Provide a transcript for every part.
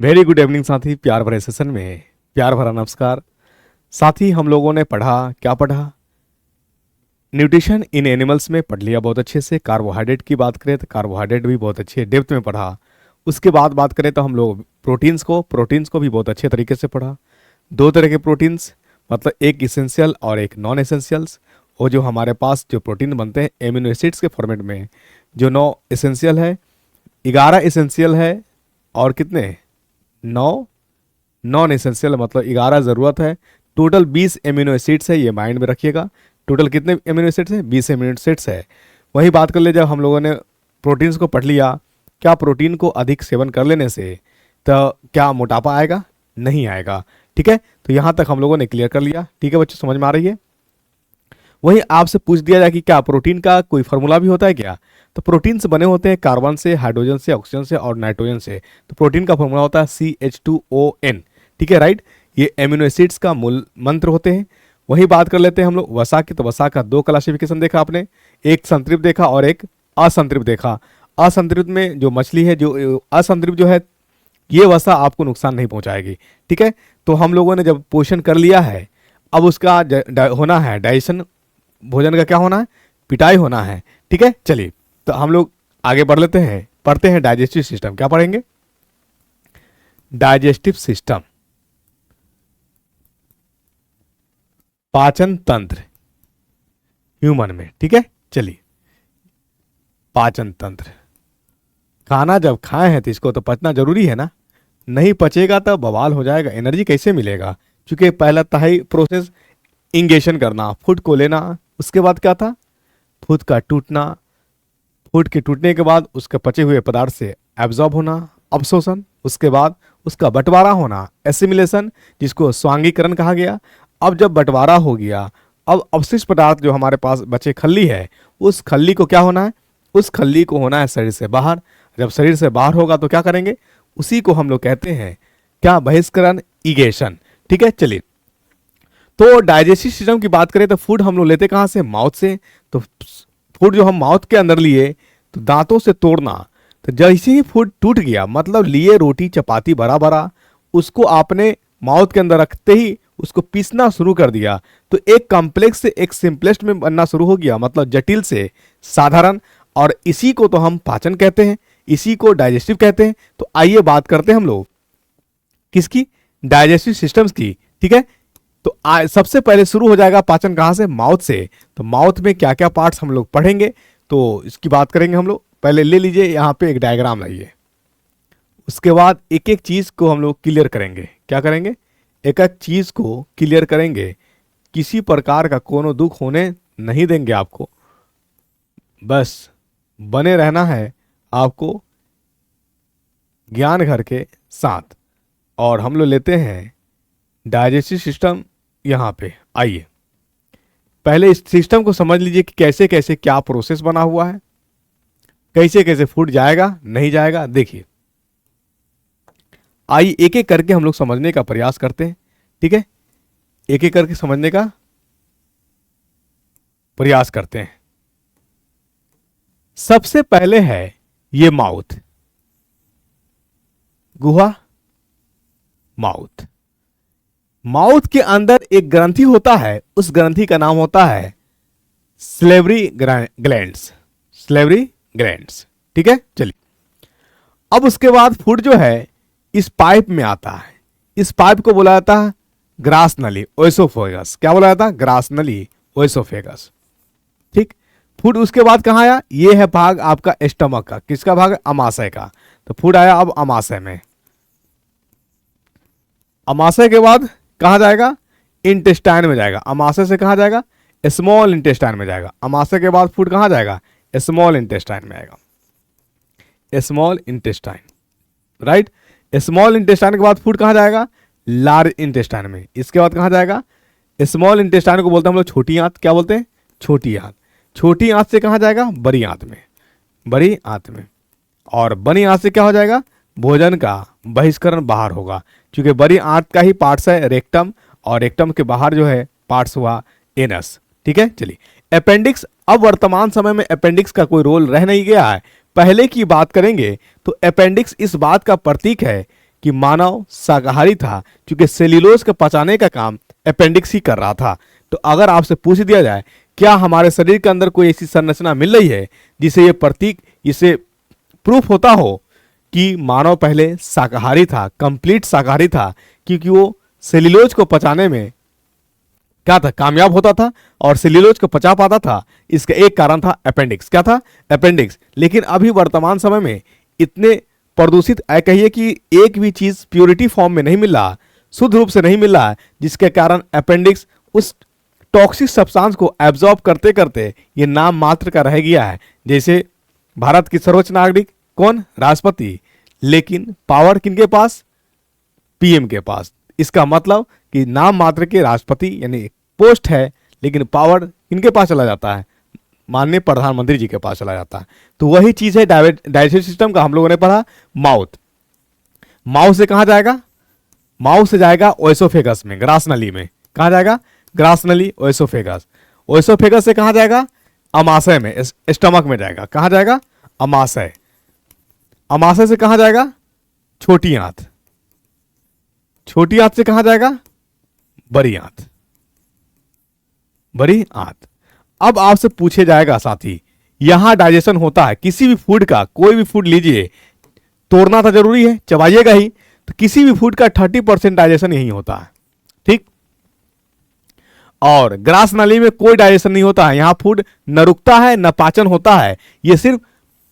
Very good evening साथी। प्यार भरे सेशन में प्यार भरा नमस्कार। साथी, हम लोगों ने पढ़ा, क्या पढ़ा? न्यूट्रिशन इन एनिमल्स में पढ़ लिया बहुत अच्छे से। कार्बोहाइड्रेट की बात करें तो कार्बोहाइड्रेट भी बहुत अच्छे डेप्थ में पढ़ा। उसके बाद बात करें तो हम लोग प्रोटीन्स को भी बहुत अच्छे तरीके से पढ़ा। दो तरह के प्रोटीन्स, मतलब एक इसेंशियल और एक नॉन एसेंशियल्स। वो जो हमारे पास जो प्रोटीन बनते हैं एमिनो एसिड्स के फॉर्मेट में, जो 9 एसेंशियल है, 11 एसेंशियल है और कितने 9 नॉन एसेंशियल, मतलब 11 ज़रूरत है। टोटल 20 एमिनो एसिड्स है, ये माइंड में रखिएगा। टोटल कितने एमिनो एसिड्स है? 20 एमिनो एसिड्स है। वही बात कर ले, जब हम लोगों ने प्रोटीन्स को पढ़ लिया, क्या प्रोटीन को अधिक सेवन कर लेने से तो क्या मोटापा आएगा? नहीं आएगा। ठीक है, तो यहाँ तक हम लोगों ने क्लियर कर लिया। ठीक है बच्चों, समझ में आ रही है? वहीं आपसे पूछ दिया जाए कि क्या प्रोटीन का कोई फार्मूला भी होता है क्या? तो प्रोटीन्स बने होते हैं कार्बन से, हाइड्रोजन से, ऑक्सीजन से और नाइट्रोजन से। तो प्रोटीन का फार्मूला होता है CH2ON। ठीक है, राइट। ये एमिनो एसिड्स का मूल मंत्र होते हैं। वही बात कर लेते हैं हम लोग वसा की। तो वसा का 2 क्लासिफिकेशन देखा आपने, एक संतृप्त देखा और एक असंतृप्त देखा। असंतृप्त में जो मछली है, जो असंतृप्त जो है, ये वसा आपको नुकसान नहीं पहुंचाएगी। ठीक है, तो हम लोगों ने जब पोषण कर लिया है, अब उसका होना है डाइजेशन। भोजन का क्या होना है? पिटाई होना है। ठीक है, चलिए तो हम लोग आगे बढ़ लेते हैं, पढ़ते हैं डाइजेस्टिव सिस्टम। क्या पढ़ेंगे? डाइजेस्टिव सिस्टम, पाचन तंत्र ह्यूमन में। ठीक है, चलिए पाचन तंत्र। खाना जब खाए हैं तो इसको तो पचना जरूरी है ना। नहीं पचेगा तो बवाल हो जाएगा, एनर्जी कैसे मिलेगा? क्योंकि पहला था ही प्रोसेस इंगेशन करना, फूड को लेना। उसके बाद क्या था? फूड का टूटना। फूड के टूटने के बाद उसके पचे हुए पदार्थ से एब्जॉर्ब होना, अवशोषण। उसके बाद उसका बंटवारा होना, एसिमिलेशन, जिसको स्वांगीकरण कहा गया। अब जब बंटवारा हो गया, अब अवशिष्ट पदार्थ जो हमारे पास बचे खल्ली है, उस खल्ली को क्या होना है? उस खल्ली को होना है शरीर से बाहर। जब शरीर से बाहर होगा तो क्या करेंगे? उसी को हम लोग कहते हैं क्या? बहिष्करण, इगेशन। ठीक है, चलिए तो डाइजेस्टिव सिस्टम की बात करें तो फूड हम लोग लेते कहाँ से? माउथ से। तो फूड जो हम माउथ के अंदर लिए तो दांतों से तोड़ना। तो जैसे ही फूड टूट गया, मतलब लिए रोटी चपाती बड़ा बड़ा, उसको आपने माउथ के अंदर रखते ही उसको पीसना शुरू कर दिया, तो एक कॉम्प्लेक्स से एक सिंपलेस्ट में बनना शुरू हो गया, मतलब जटिल से साधारण। और इसी को तो हम पाचन कहते हैं, इसी को डाइजेस्टिव कहते हैं। तो आइए बात करते हैं हम लोग किसकी? डाइजेस्टिव सिस्टम्स की। ठीक है, तो सबसे पहले शुरू हो जाएगा पाचन कहाँ से? माउथ से। तो माउथ में क्या क्या पार्ट्स हम लोग पढ़ेंगे, तो इसकी बात करेंगे हम लोग। पहले ले लीजिए, यहाँ पे एक डायग्राम लाइए। उसके बाद एक एक चीज को हम लोग क्लियर करेंगे। क्या करेंगे? एक एक चीज को क्लियर करेंगे। किसी प्रकार का कोनो दुख होने नहीं देंगे आपको। बस बने रहना है आपको ज्ञान घर के साथ। और हम लोग लेते हैं डाइजेस्टिव सिस्टम। यहाँ पे आइए, पहले इस सिस्टम को समझ लीजिए कि कैसे कैसे क्या प्रोसेस बना हुआ है, कैसे कैसे फूड जाएगा नहीं जाएगा। देखिए, आइए एक एक करके हम लोग समझने का प्रयास करते हैं। ठीक है, एक एक करके समझने का प्रयास करते हैं। सबसे पहले है ये माउथ, गुहा, माउथ। माउथ के अंदर एक ग्रंथि होता है, उस ग्रंथि का नाम होता है स्लेवरी ग्लैंड्स। Slavery glands. ठीक है, चलिए अब उसके बाद फूड जो है इस पाइप में आता है। इस पाइप को बोला जाता है ग्रास नली, ओएसोफेगस। क्या बोला जाता है? ग्रास नली, ओएसोफेगस। ठीक, फूड उसके बाद कहाँ आया? ये है भाग आपका स्टमक का। किसका भाग है? अमाशय का। तो फूड आया अब अमाशय में। अमाशय के बाद कहाँ जाएगा? इंटेस्टाइन में जाएगा। अमाशय से कहाँ जाएगा? स्मॉल इंटेस्टाइन में जाएगा। अमाशय के बाद फूड कहाँ जाएगा? स्मॉल इंटेस्टाइन में आएगा। Small intestine, right. Small intestine के बाद फूड कहाँ जाएगा? लार्ज इंटेस्टाइन में। इसके बाद कहाँ जाएगा? स्मॉल इंटेस्टाइन को बोलते हैं हम लोग छोटी आंत। क्या बोलते हैं? छोटी आंत। छोटी आंत से कहाँ जाएगा? बड़ी आंत में। बड़ी आंत में। और बड़ी आंत से क्या हो जाएगा? भोजन का बहिष्करण बाहर होगा, क्योंकि बड़ी आंत का ही पार्ट्स है रेक्टम, और रेक्टम के बाहर जो है पार्ट्स हुआ एनस। ठीक है, चलिए अपेंडिक्स। अब वर्तमान समय में अपेंडिक्स का कोई रोल रह नहीं गया है। पहले की बात करेंगे तो अपेंडिक्स इस बात का प्रतीक है कि मानव शाकाहारी था, क्योंकि सेल्यूलोज को पचाने का काम अपेंडिक्स ही कर रहा था। तो अगर आपसे पूछ दिया जाए क्या हमारे शरीर के अंदर कोई ऐसी संरचना मिल रही है जिसे ये प्रतीक, इसे प्रूफ होता हो कि मानव पहले शाकाहारी था, कंप्लीट शाकाहारी था, क्योंकि वो सेल्यूलोज को पचाने में क्या था, कामयाब होता था और सेल्यूलोज को पचा पाता था। इसका एक कारण था अपेंडिक्स। क्या था? अपेंडिक्स। लेकिन अभी वर्तमान समय में इतने प्रदूषित कहिए कि एक भी चीज प्योरिटी फॉर्म में नहीं मिल रहा, शुद्ध रूप से नहीं मिल रहा है, जिसके कारण अपेंडिक्स उस टॉक्सिक सब्सटेंस को एब्जॉर्ब करते करते ये नाम मात्र का रह गया है। जैसे भारत की सर्वोच्च नागरिक कौन? राष्ट्रपति। लेकिन पावर किनके पास? पीएम के पास। इसका मतलब कि नाम मात्र के राष्ट्रपति यानी पोस्ट है, लेकिन पावर किनके पास चला जाता है? माननीय प्रधानमंत्री जी के पास चला जाता है। तो वही चीज है डाइजेस्टिव सिस्टम का, हम लोगों ने पढ़ा माउथ। माउथ से कहां जाएगा? माउथ से जाएगा ओएसोफेगस में, ग्रास नली में। कहां जाएगा? ग्रास नली, ओएसोफेगस। ओएसोफेगस से कहां जाएगा? अमाशय में, स्टमक में जाएगा। कहां जाएगा? अमाशय। अमाशय से कहां जाएगा? छोटी आंत। छोटी आंत से कहां जाएगा? बड़ी आंत। बड़ी आंत। अब आपसे पूछे जाएगा साथी, यहां डाइजेशन होता है किसी भी फूड का, कोई भी फूड लीजिए, तोड़ना तो जरूरी है, चबाइएगा ही, तो किसी भी फूड का 30% डाइजेशन यही होता है, ठीक। और ग्रास नाली में कोई डाइजेशन नहीं होता है, यहां फूड न रुकता है न पाचन होता है, ये सिर्फ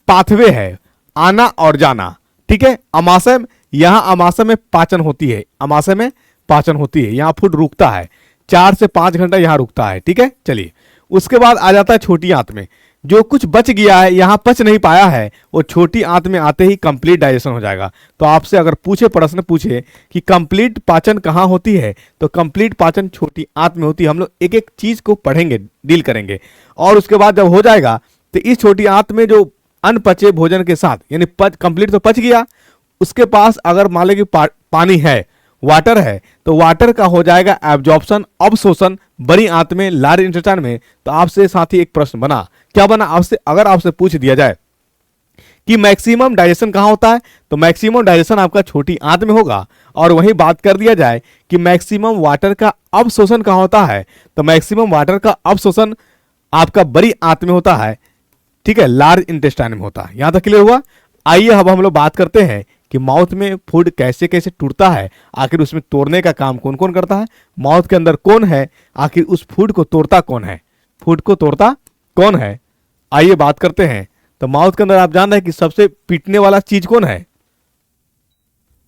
पाथवे है, आना और जाना, ठीक है। अमाशय, यहां अमाशय में पाचन होती है, अमाशय में पाचन होती है, यहां फूड रुकता है, 4 से 5 घंटा यहां रुकता है, ठीक है। चलिए उसके बाद आ जाता है छोटी आंत में, जो कुछ बच गया है यहां पच नहीं पाया है, वो छोटी आंत में आते ही कंप्लीट डाइजेशन हो जाएगा। तो आपसे अगर पूछे, प्रश्न पूछे कि कंप्लीट पाचन कहां होती है, तो कंप्लीट पाचन छोटी आंत में होती है। हम लोग एक एक चीज को पढ़ेंगे, डील करेंगे, और उसके बाद जब हो जाएगा तो इस छोटी आंत में जो अनपचे भोजन के साथ, यानी कंप्लीट तो पच गया, उसके पास अगर मान लो कि पानी है, वाटर है, तो वाटर का हो जाएगा एब्जॉर्प्शन, अवशोषण बड़ी आंत में, लार्ज इंटेस्टाइन में। तो आपसे साथी एक प्रश्न बना, क्या बना आपसे, अगर आपसे पूछ दिया जाए कि मैक्सिमम डाइजेशन कहां होता है, तो मैक्सिमम डाइजेशन आपका छोटी आंत में होगा। और वही बात कर दिया जाए कि मैक्सिमम वाटर का अवशोषण कहां होता है, तो मैक्सिमम वाटर का अवशोषण आपका बड़ी आंत में होता है, ठीक है, लार्ज इंटेस्टाइन में होता है। यहां तक क्लियर हुआ। आइए अब हम लोग बात करते हैं कि माउथ में फूड कैसे कैसे टूटता है, आखिर उसमें तोड़ने का काम कौन कौन करता है, माउथ के अंदर कौन है, आखिर उस फूड को तोड़ता कौन है, फूड को तोड़ता कौन है। आइए बात करते हैं। तो माउथ के अंदर आप जान रहे हैं कि सबसे पीटने वाला चीज कौन है,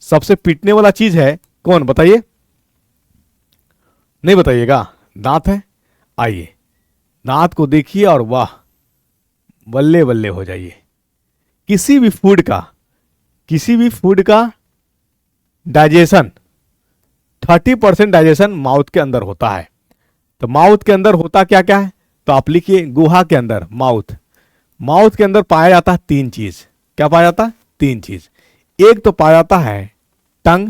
सबसे पीटने वाला चीज है कौन, बताइए, नहीं बताइएगा, दांत है। आइए दांत को देखिए और वाह, बल्ले बल्ले हो जाइए। किसी भी फूड का डाइजेशन 30% डाइजेशन माउथ के अंदर होता है। तो माउथ के अंदर होता क्या क्या है, तो आप लिखिए गुहा के अंदर माउथ के अंदर पाया जाता है 3 चीज। क्या पाया जाता है? 3 चीज। एक तो पाया जाता है टंग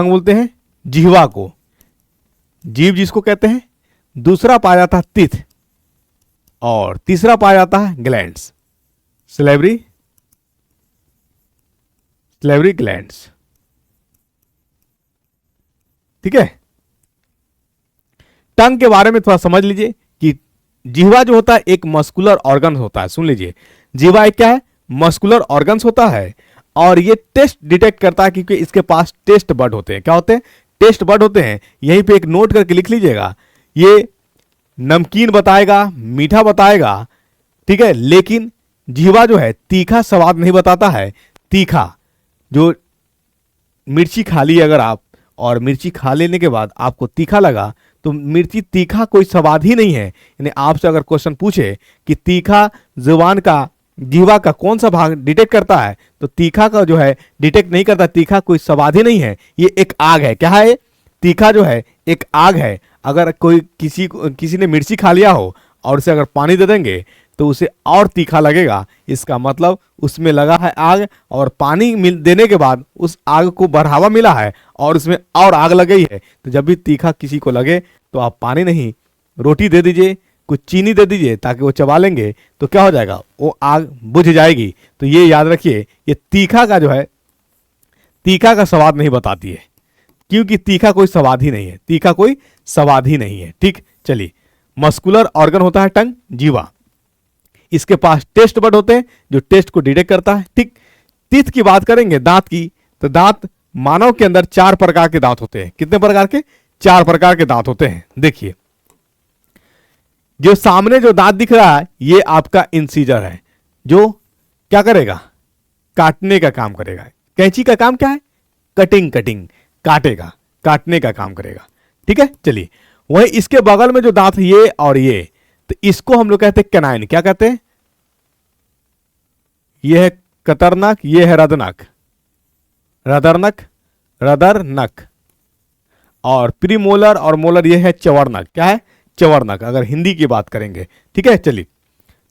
बोलते हैं जिह्वा को, जीभ जिसको कहते हैं। दूसरा पाया जाता है टीथ, और तीसरा पाया जाता है ग्लैंड्स, सलेवरी ग्लैंड्स, ठीक है। टंग के बारे में थोड़ा समझ लीजिए कि जिह्वा जो होता है एक मस्कुलर ऑर्गन होता है। सुन लीजिए, जिह्वा एक क्या है? मस्कुलर ऑर्गन्स होता है, और ये टेस्ट डिटेक्ट करता है क्योंकि इसके पास टेस्ट बड होते हैं। क्या होते हैं? टेस्ट बड होते हैं। यहीं पे एक नोट करके लिख लीजिएगा, ये नमकीन बताएगा, मीठा बताएगा, ठीक है, लेकिन जिह्वा जो है तीखा स्वाद नहीं बताता है। तीखा, जो मिर्ची खा ली अगर आप, और मिर्ची खा लेने के बाद आपको तीखा लगा, तो मिर्ची तीखा कोई स्वाद ही नहीं है। यानी आपसे अगर क्वेश्चन पूछे कि तीखा जुबान का, जिह्वा का कौन सा भाग डिटेक्ट करता है, तो तीखा का जो है डिटेक्ट नहीं करता, तीखा कोई स्वाद ही नहीं है, ये एक आग है। क्या है? तीखा जो है एक आग है। अगर कोई किसी ने मिर्ची खा लिया हो और उसे अगर पानी दे देंगे तो उसे और तीखा लगेगा, इसका मतलब उसमें लगा है आग, और पानी देने के बाद उस आग को बढ़ावा मिला है और उसमें और आग लग गई है। तो जब भी तीखा किसी को लगे तो आप पानी नहीं, रोटी दे दीजिए, कुछ चीनी दे दीजिए, ताकि वो चबा लेंगे, तो क्या हो जाएगा, वो आग बुझ जाएगी। तो ये याद रखिए, ये तीखा का जो है तीखा का स्वाद नहीं बताती है, क्योंकि तीखा कोई स्वाद ही नहीं है, तीखा कोई स्वाद ही नहीं है। ठीक, चलिए। मस्कुलर ऑर्गन होता है टंग, जीवा। इसके पास टेस्ट बड होते हैं जो टेस्ट को डिटेक्ट करता है। ठीक, टीथ की बात करेंगे, दांत की, तो दांत मानव के अंदर 4 प्रकार के दांत होते हैं। कितने प्रकार के? 4 प्रकार के दांत होते हैं। देखिए, जो सामने जो दांत दिख रहा है ये आपका इंसीजर है, जो क्या करेगा? काटने का काम करेगा। कैंची का काम क्या है? कटिंग, काटेगा, काटने का काम करेगा। ठीक है, चलिए। वही इसके बगल में जो दांत है ये और ये, तो इसको हम लोग कहते हैं कैनाइन। क्या कहते हैं? ये है कतरनक, ये है रदनक, रदरनक। और प्रीमोलर और मोलर ये है चवर्नक। क्या है? चवर्नक, अगर हिंदी की बात करेंगे। ठीक है, चलिए।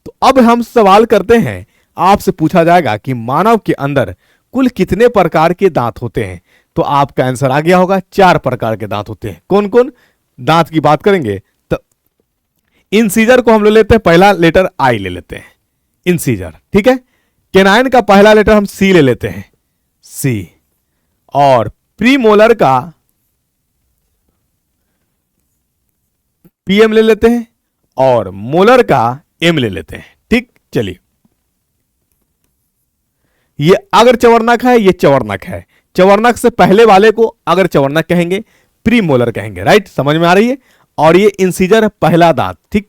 तो अब हम सवाल करते हैं, आपसे पूछा जाएगा कि मानव के अंदर कुल कितने प्रकार के दांत होते हैं, तो आपका आंसर आ गया होगा 4 प्रकार के दांत होते हैं। कौन कौन दांत की बात करेंगे? तो इंसीजर को हम लोग लेते हैं, पहला लेटर आई ले लेते हैं, इंसीजर। ठीक है, कैनाइन का पहला लेटर हम सी ले लेते हैं, सी। और प्रीमोलर का पीएम ले लेते हैं, और मोलर का एम ले लेते हैं। ठीक, चलिए। ये अगर चवर्नक है, ये चवर्नक है। चवर्नक से पहले वाले को अगर चवर्नक कहेंगे, प्रीमोलर कहेंगे। राइट, समझ में आ रही है? और ये इंसीजर पहला दांत। ठीक,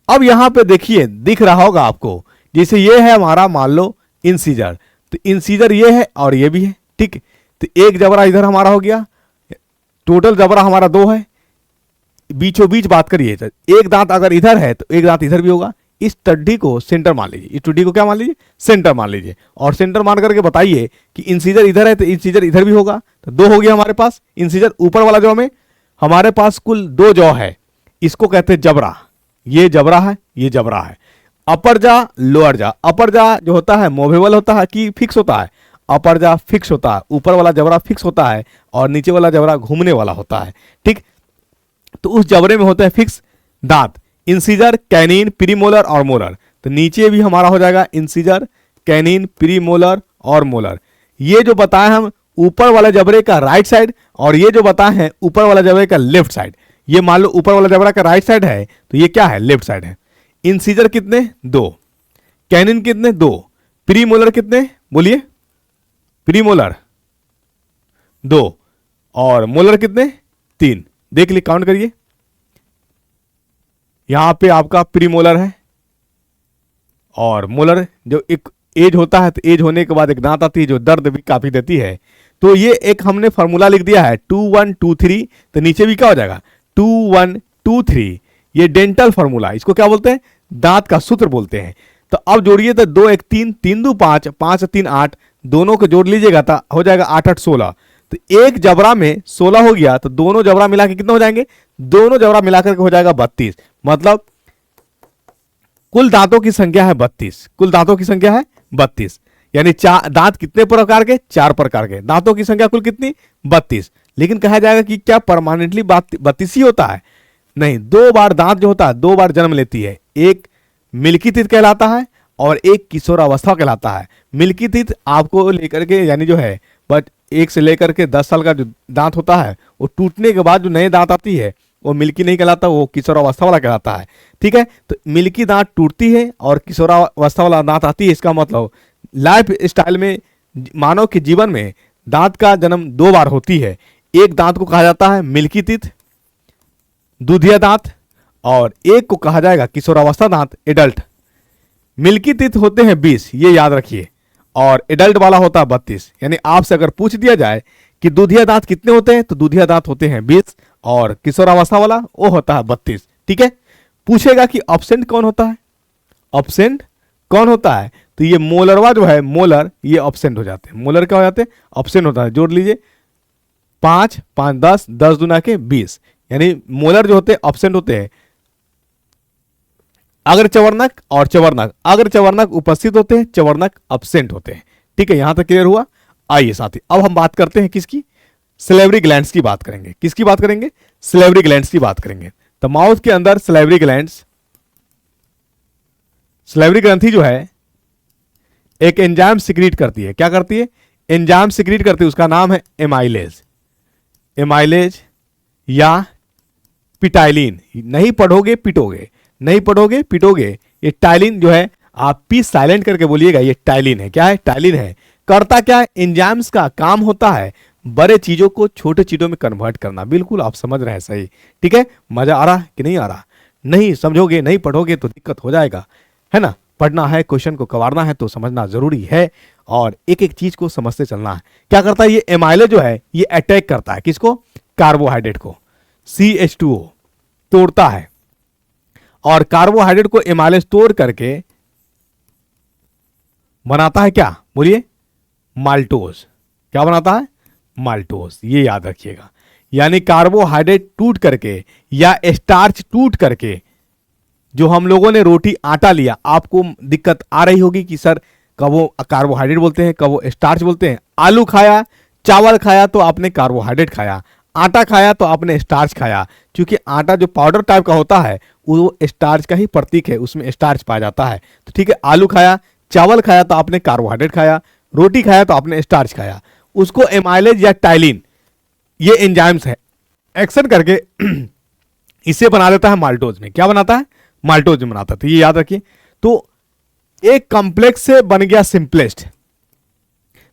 अब यहां पे देखिए, दिख रहा होगा आपको, जैसे ये है हमारा, मान लो इंसीजर, तो इंसीजर ये है और ये भी है। ठीक, तो एक जबड़ा इधर हमारा हो गया, टोटल जबड़ा हमारा 2 है। बीचों बीच बात करिए तो एक दांत अगर इधर है तो एक दांत इधर भी होगा। इस टड्डी को सेंटर मान लीजिए, इस टड्डी को क्या मान लीजिए? सेंटर मान लीजिए। और सेंटर मान करके बताइए कि इंसीजर इधर है तो इंसीजर इधर भी होगा, तो 2 हो गया हमारे पास। इंसीजर ऊपर वाला जॉ में हमारे पास कुल 2 जॉ है, इसको कहते हैं जबड़ा। ये जबड़ा है, ये जबड़ा है। अपर जा, लोअर जा। अपर जा जो होता है मूवेबल होता है कि फिक्स होता है? अपर जा फिक्स होता है, ऊपर वाला जबड़ा फिक्स होता है, और नीचे वाला जबड़ा घूमने वाला होता है। ठीक, तो उस जबड़े में होते हैं फिक्स दांत। इंसीजर, कैनिन, प्रीमोलर और मोलर। तो नीचे भी हमारा हो जाएगा इंसीजर, कैनिन, प्रीमोलर और मोलर। ये जो बताए हम ऊपर वाले जबड़े का राइट साइड, और ये जो बताए हैं ऊपर वाला जबड़े का लेफ्ट साइड। ये मान लो ऊपर वाला जबड़ा का राइट साइड है, तो ये क्या है? लेफ्ट साइड है। इंसीजर कितने? 2। कैनिन कितने? 2। प्रीमोलर कितने? बोलिए। प्रीमोलर 2 और मोलर कितने? 3। देख ली, काउंट करिए। यहां पे आपका प्रीमोलर है और मोलर। जो एक एज होता है तो एज होने के बाद एक दांत आती है जो दर्द भी काफी देती है। तो ये एक हमने फॉर्मूला लिख दिया है 2 1 2 3। तो नीचे भी क्या हो जाएगा? 2 1 2 3। ये डेंटल फॉर्मूला, इसको क्या बोलते हैं? दांत का सूत्र बोलते हैं। तो अब जोड़िए तो 2 1 3, 3 2 5, 5 3 8, दोनों को जोड़ लीजिएगा तो हो जाएगा 8 8 16। तो एक जबड़ा में 16 हो गया, तो दोनों जबड़ा मिला के कितने हो जाएंगे? दोनों जबड़ा मिलाकर के हो जाएगा 32। मतलब कुल दांतों की संख्या है 32। कुल दांतों की संख्या है 32। यानी दांत कितने प्रकार के? 4 प्रकार के। दांतों की संख्या कुल कितनी? 32। लेकिन कहा जाएगा कि क्या परमानेंटली 32 ही होता है? नहीं, 2 बार दांत जो होता है 2 बार जन्म लेती है। एक मिल्की टीथ कहलाता है और एक किशोरावस्था कहलाता है। मिल्की टीथ आपको लेकर के, यानी जो है बट 1 से लेकर के 10 साल का जो दांत होता है, वो टूटने के बाद जो नए दांत आती है वो मिल्की नहीं कहलाता, वो किशोरावस्था वाला कहलाता है। ठीक है, तो मिल्की दांत टूटती है और किशोरावस्था वाला दांत आती है। इसका मतलब लाइफ स्टाइल में, मानव के जीवन में दांत का जन्म 2 बार होती है। एक दांत को कहा जाता है मिल्की टीथ, दूधिया दांत, और एक को कहा जाएगा किशोरावस्था दांत, एडल्ट। मिल्की टीथ होते हैं 20, ये याद रखिए, और एडल्ट वाला होता है 32। यानी आपसे अगर पूछ दिया जाए कि दूधिया दांत कितने होते हैं, तो दूधिया दांत होते हैं 20 और किशोरावस्था वाला वो होता है 32। ठीक है, पूछेगा कि ऑब्सेंट कौन होता है? ऑब्सेंट कौन होता है? तो ये मोलरवा जो है, मोलर, ये ऑब्सेंट हो जाते हैं। मोलर क्या हो जाते हैं? ऑब्सेंट होता है। जोड़ लीजिए, 5 5 10, 10 दूना के 20। यानी मोलर जो होते हैं ऑब्सेंट होते हैं। अगर चवर्नक और चवर्नक, अगर चवर्नक उपस्थित होते हैं, चवर्नक अब्सेंट होते हैं। ठीक है, यहां तक क्लियर हुआ? आइए साथी, अब हम बात करते हैं किसकी? सलेवरी ग्लैंड्स की बात करेंगे। किसकी बात करेंगे? सलेवरी ग्लैंड्स की बात करेंगे। तो माउथ के अंदर सलेवरी ग्लैंड्स, सलेवरी ग्रंथि जो है एक एंजाइम सिक्रीट करती है। क्या करती है? एंजाइम सिक्रीट करती है उसका नाम है एमाइलेज, एमाइलेज या पिटाइलिन। नहीं पढ़ोगे पिटोगे, नहीं पढ़ोगे पिटोगे। ये टाइलिन जो है, आप पी साइलेंट करके बोलिएगा, ये टाइलिन है। क्या है? टाइलिन है। करता क्या है? एंजाइम्स का काम होता है बड़े चीजों को छोटे चीजों में कन्वर्ट करना। बिल्कुल आप समझ रहे हैं, सही, ठीक है। मजा आ रहा कि नहीं आ रहा? नहीं समझोगे, नहीं पढ़ोगे तो दिक्कत हो जाएगा, है ना। पढ़ना है, क्वेश्चन को कवारना है तो समझना जरूरी है और एक एक चीज को समझते चलना है। क्या करता है ये एमाइलेज जो है, ये अटैक करता है किसको? कार्बोहाइड्रेट को। CH2O तोड़ता है और कार्बोहाइड्रेट को एमाइलेज तोड़ करके बनाता है क्या? बोलिए, माल्टोज। क्या बनाता है? माल्टोज। ये याद रखिएगा। यानी कार्बोहाइड्रेट टूट करके या स्टार्च टूट करके, जो हम लोगों ने रोटी आटा लिया, आपको दिक्कत आ रही होगी कि सर कब वो कार्बोहाइड्रेट बोलते हैं, कब वो स्टार्च बोलते हैं। आलू खाया, चावल खाया तो आपने कार्बोहाइड्रेट खाया, आटा खाया तो आपने स्टार्च खाया। क्योंकि आटा जो पाउडर टाइप का होता है वो स्टार्च का ही प्रतीक है, उसमें स्टार्च पाया जाता है। तो ठीक है, आलू खाया, चावल खाया तो आपने कार्बोहाइड्रेट खाया, रोटी खाया तो आपने स्टार्च खाया। उसको एमाइलेज या टाइलिन, ये एंजाइम्स है, एक्शन करके इसे बना देता है माल्टोज में। क्या बनाता है? माल्टोज में बनाता है। तो ये याद रखिए। तो एक कॉम्प्लेक्स से बन गया सिंपलेस्ट,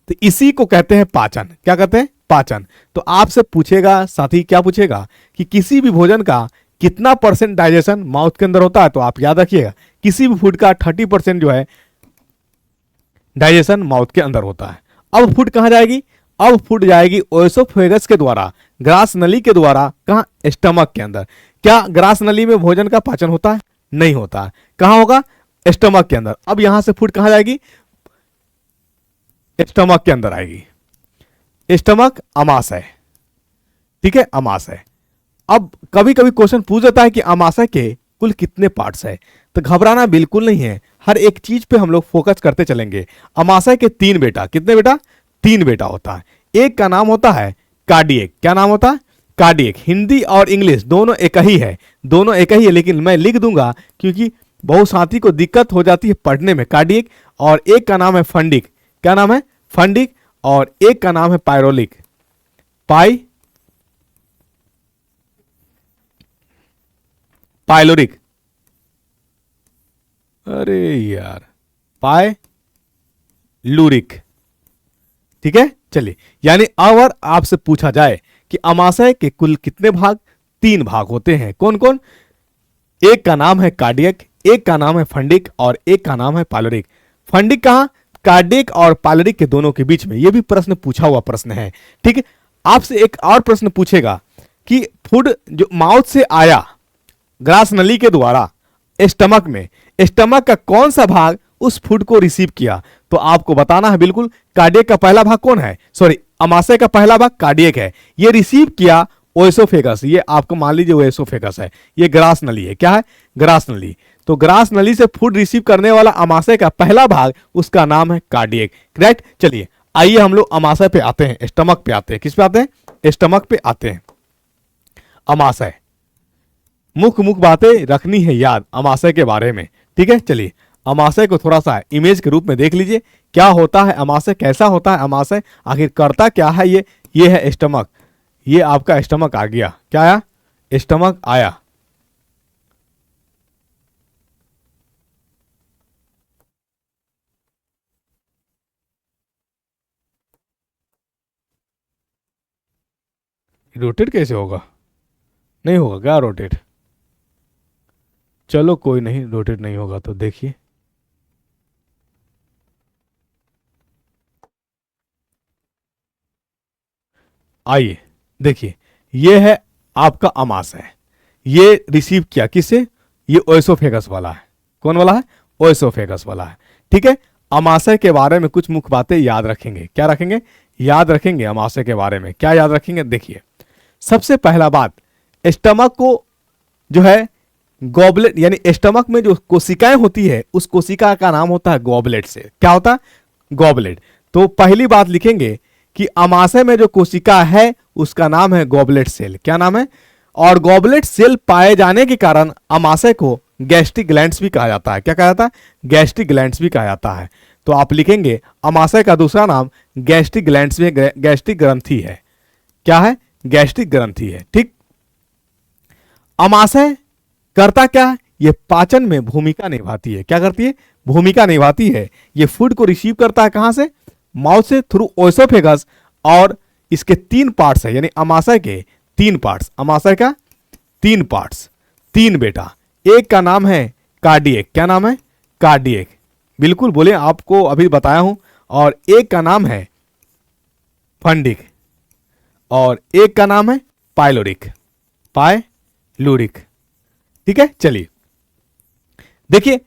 तो इसी को कहते हैं पाचन। क्या कहते हैं? पाचन। तो आपसे पूछेगा साथी, क्या पूछेगा कि किसी भी भोजन का कितना % डाइजेशन माउथ के अंदर होता है, तो आप याद रखिएगा किसी भी फूड का 30% जो है डाइजेशन माउथ के अंदर होता है। अब फूड कहां जाएगी? अब फूड जाएगी ओएसोफेगस के द्वारा, ग्रास नली के द्वारा। कहां? स्टमक के अंदर। क्या ग्रास नली में भोजन का पाचन होता है? नहीं होता है। कहां होगा? स्टमक के अंदर। अब यहां से फूड कहां जाएगी? स्टमक के अंदर आएगी। स्टमक अमाशय, ठीक है, अमाशय। अब कभी कभी क्वेश्चन पूछ देता है कि अमाशय के कुल कितने पार्ट्स है, तो घबराना बिल्कुल नहीं है। हर एक चीज पे हम लोग फोकस करते चलेंगे। अमाशय के 3 बेटा, कितने बेटा? 3 बेटा होता है। एक का नाम होता है कार्डियक। क्या नाम होता है? कार्डियक। हिंदी और इंग्लिश दोनों एक ही है, दोनों एक ही है, लेकिन मैं लिख दूंगा क्योंकि बहुत साथी को दिक्कत हो जाती है पढ़ने में। कार्डियक। और एक का नाम है फंडिक। क्या नाम है? फंडिक। और एक का नाम है पायरोलिक। पाइलोरिक। अरे यार, पाइलूरिक, ठीक है। चलिए, यानी अगर आपसे पूछा जाए कि अमाशय के कुल कितने भाग? 3 भाग होते हैं। कौन कौन? एक का नाम है कार्डियक, एक का नाम है फंडिक और एक का नाम है पाइलोरिक। फंडिक कहां? कार्डियक और पाइलोरिक के दोनों के बीच में। यह भी प्रश्न पूछा हुआ प्रश्न है, ठीक है। आपसे एक और प्रश्न पूछेगा कि फूड जो माउथ से आया ग्रास नली के द्वारा स्टमक में, स्टमक का कौन सा भाग उस फूड को रिसीव किया, तो आपको बताना है। बिल्कुल, कार्डियक का पहला भाग कौन है? सॉरी, अमाशय का पहला भाग कार्डियक है। ये रिसीव किया ओएसोफेगस। ये आपको मान लीजिए ओएसोफेगस है, ये ग्रास नली है। क्या है? ग्रास नली। तो ग्रास नली से फूड रिसीव करने वाला अमाशय का पहला भाग, उसका नाम है कार्डियक। करेक्ट। चलिए, आइए हम लोग अमाशय पे आते हैं, स्टमक पे आते हैं। किस पे आते हैं? स्टमक पे आते हैं। अमाशय, मुख्य बातें रखनी है याद अमाशय के बारे में, ठीक है। चलिए, अमाशय को थोड़ा सा इमेज के रूप में देख लीजिए। क्या होता है अमाशय? कैसा होता है अमाशय? आखिर करता क्या है? ये है स्टमक। ये आपका स्टमक आ गया। क्या आया? स्टमक आया। रोटेट कैसे होगा? नहीं होगा क्या रोटेट? चलो कोई नहीं, रोटेट नहीं होगा तो देखिए। आइए देखिए, ये है आपका अमाशय। ये रिसीव किया किससे? ये ओएसोफेगस वाला है। कौन वाला है? ओएसोफेगस वाला है, ठीक है। अमाशय के बारे में कुछ मुख्य बातें याद रखेंगे। क्या रखेंगे? याद रखेंगे अमाशय के बारे में। क्या याद रखेंगे? देखिए, सबसे पहला बात, स्टमक को जो है गॉबलेट, यानी स्टमक में जो कोशिकाएं होती है उस कोशिका का नाम होता है गॉबलेट से। क्या होता है? गॉबलेट। तो पहली बात लिखेंगे कि अमाशय में जो कोशिका है उसका नाम है गॉबलेट सेल। क्या नाम है? और गॉबलेट सेल पाए जाने के कारण अमाशय को गैस्ट्रिक ग्लैंड्स भी कहा जाता है। क्या कहा जाता है? गैस्ट्रिक ग्लैंड्स भी कहा जाता है। तो आप लिखेंगे अमाशय का दूसरा नाम गैस्ट्रिक ग्लैंड्स में गैस्ट्रिक ग्रंथि है। क्या है? गैस्ट्रिक ग्रंथि है। ठीक। अमाशय करता क्या है? ये पाचन में भूमिका निभाती है। क्या करती है? भूमिका निभाती है। ये फूड को रिसीव करता है कहां से? माउथ से, थ्रू ओएसोफेगस। और इसके 3 पार्ट्स है, यानी अमाशय के 3 पार्ट्स। अमाशय का 3 पार्ट्स, 3 बेटा। एक का नाम है कार्डियक। क्या नाम है? कार्डियक। बिल्कुल बोले, आपको अभी बताया हूं। और एक का नाम है फंडिक और एक का नाम है पाइलोरिक। पाइलोरिक। ठीक है। चलिए देखिए,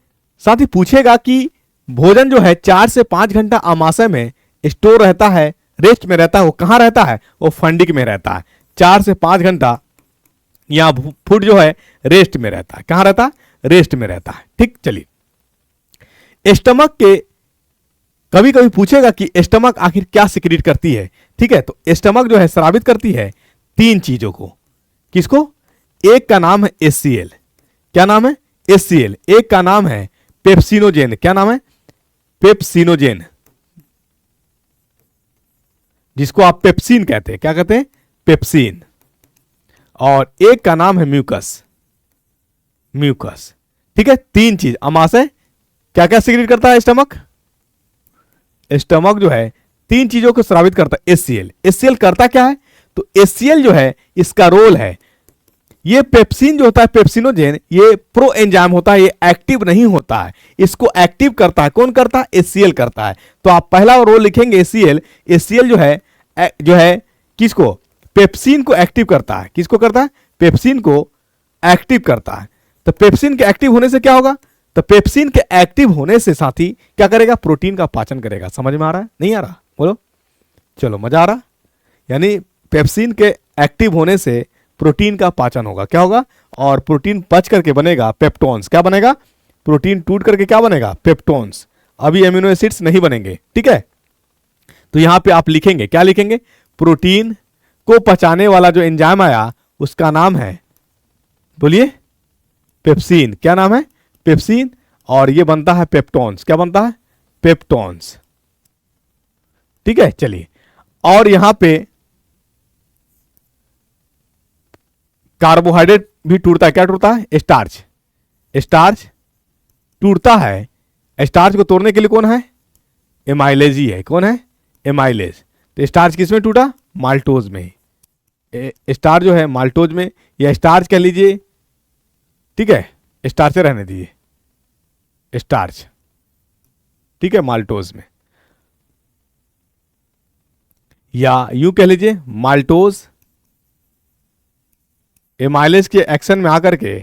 साथ ही पूछेगा कि भोजन जो है 4 से 5 घंटा अमाशय में स्टोर रहता है, रेस्ट में रहता है। वो कहां रहता है? वो फंडिक में रहता है। 4 से 5 घंटा यहां फूड जो है रेस्ट में रहता है। कहां रहता है? रेस्ट में रहता है। ठीक। चलिए, स्टमक के कभी कभी पूछेगा कि स्टमक आखिर क्या सिक्रीट करती है। ठीक है। तो स्टमक जो है स्रावित करती है 3 चीजों को। किसको? एक का नाम है HCl। क्या नाम है? HCl। एक का नाम है पेप्सिनोजेन। क्या नाम है? पेप्सिनोजेन, जिसको आप पेप्सिन कहते हैं। क्या कहते हैं? पेप्सिन। और एक का नाम है म्यूकस। म्यूकस। ठीक है। 3 चीज अमाशय क्या क्या सिक्रीट करता है स्टमक? स्टमक जो है 3 चीजों को स्रावित करता है। HCl। HCl करता क्या है? तो HCl जो है इसका रोल है, ये पेप्सिन जो होता है, पेप्सिनोजेन, ये प्रो एंजाइम होता है, ये एक्टिव नहीं होता है। इसको एक्टिव करता है कौन? करता है? HCl करता है। तो आप पहला रोल लिखेंगे HCl। HCl जो है किसको? पेप्सिन को एक्टिव करता है। किसको करता है? पेप्सिन को एक्टिव करता है। तो पेप्सिन के एक्टिव होने से क्या होगा? तो पेप्सिन के एक्टिव होने से साथी क्या करेगा? प्रोटीन का पाचन करेगा। समझ में आ रहा है? नहीं आ रहा? बोलो। चलो, मजा आ रहा? यानी पेप्सिन के एक्टिव होने से प्रोटीन का पाचन होगा। क्या होगा? और प्रोटीन पच करके बनेगा पेप्टोन्स। क्या बनेगा? प्रोटीन टूट करके क्या बनेगा? पेप्टोन्स। अभी एमिनो एसिड्स नहीं बनेंगे। ठीक है। तो यहां पे आप लिखेंगे, क्या लिखेंगे? प्रोटीन को पचाने वाला जो एंजाइम आया उसका नाम है, बोलिए, पेप्सिन। क्या नाम है? पेप्सिन। और ये बनता है पेप्टोन्स। क्या बनता है? पेप्टोन्स। ठीक है। चलिए, और यहां पे कार्बोहाइड्रेट भी टूटता है। क्या टूटता है? स्टार्च। स्टार्च टूटता है। स्टार्च को तोड़ने के लिए कौन है? एमाइलेज ही है। कौन है? एमाइलेज। तो स्टार्च किस में टूटा? माल्टोज में। स्टार्च जो है माल्टोज में, या स्टार्च कह लीजिए। ठीक है। स्टार्च रहने दीजिए, स्टार्च। ठीक है। माल्टोज में, या यूं कह लीजिए माल्टोज एमाइलेज के एक्शन में आकर के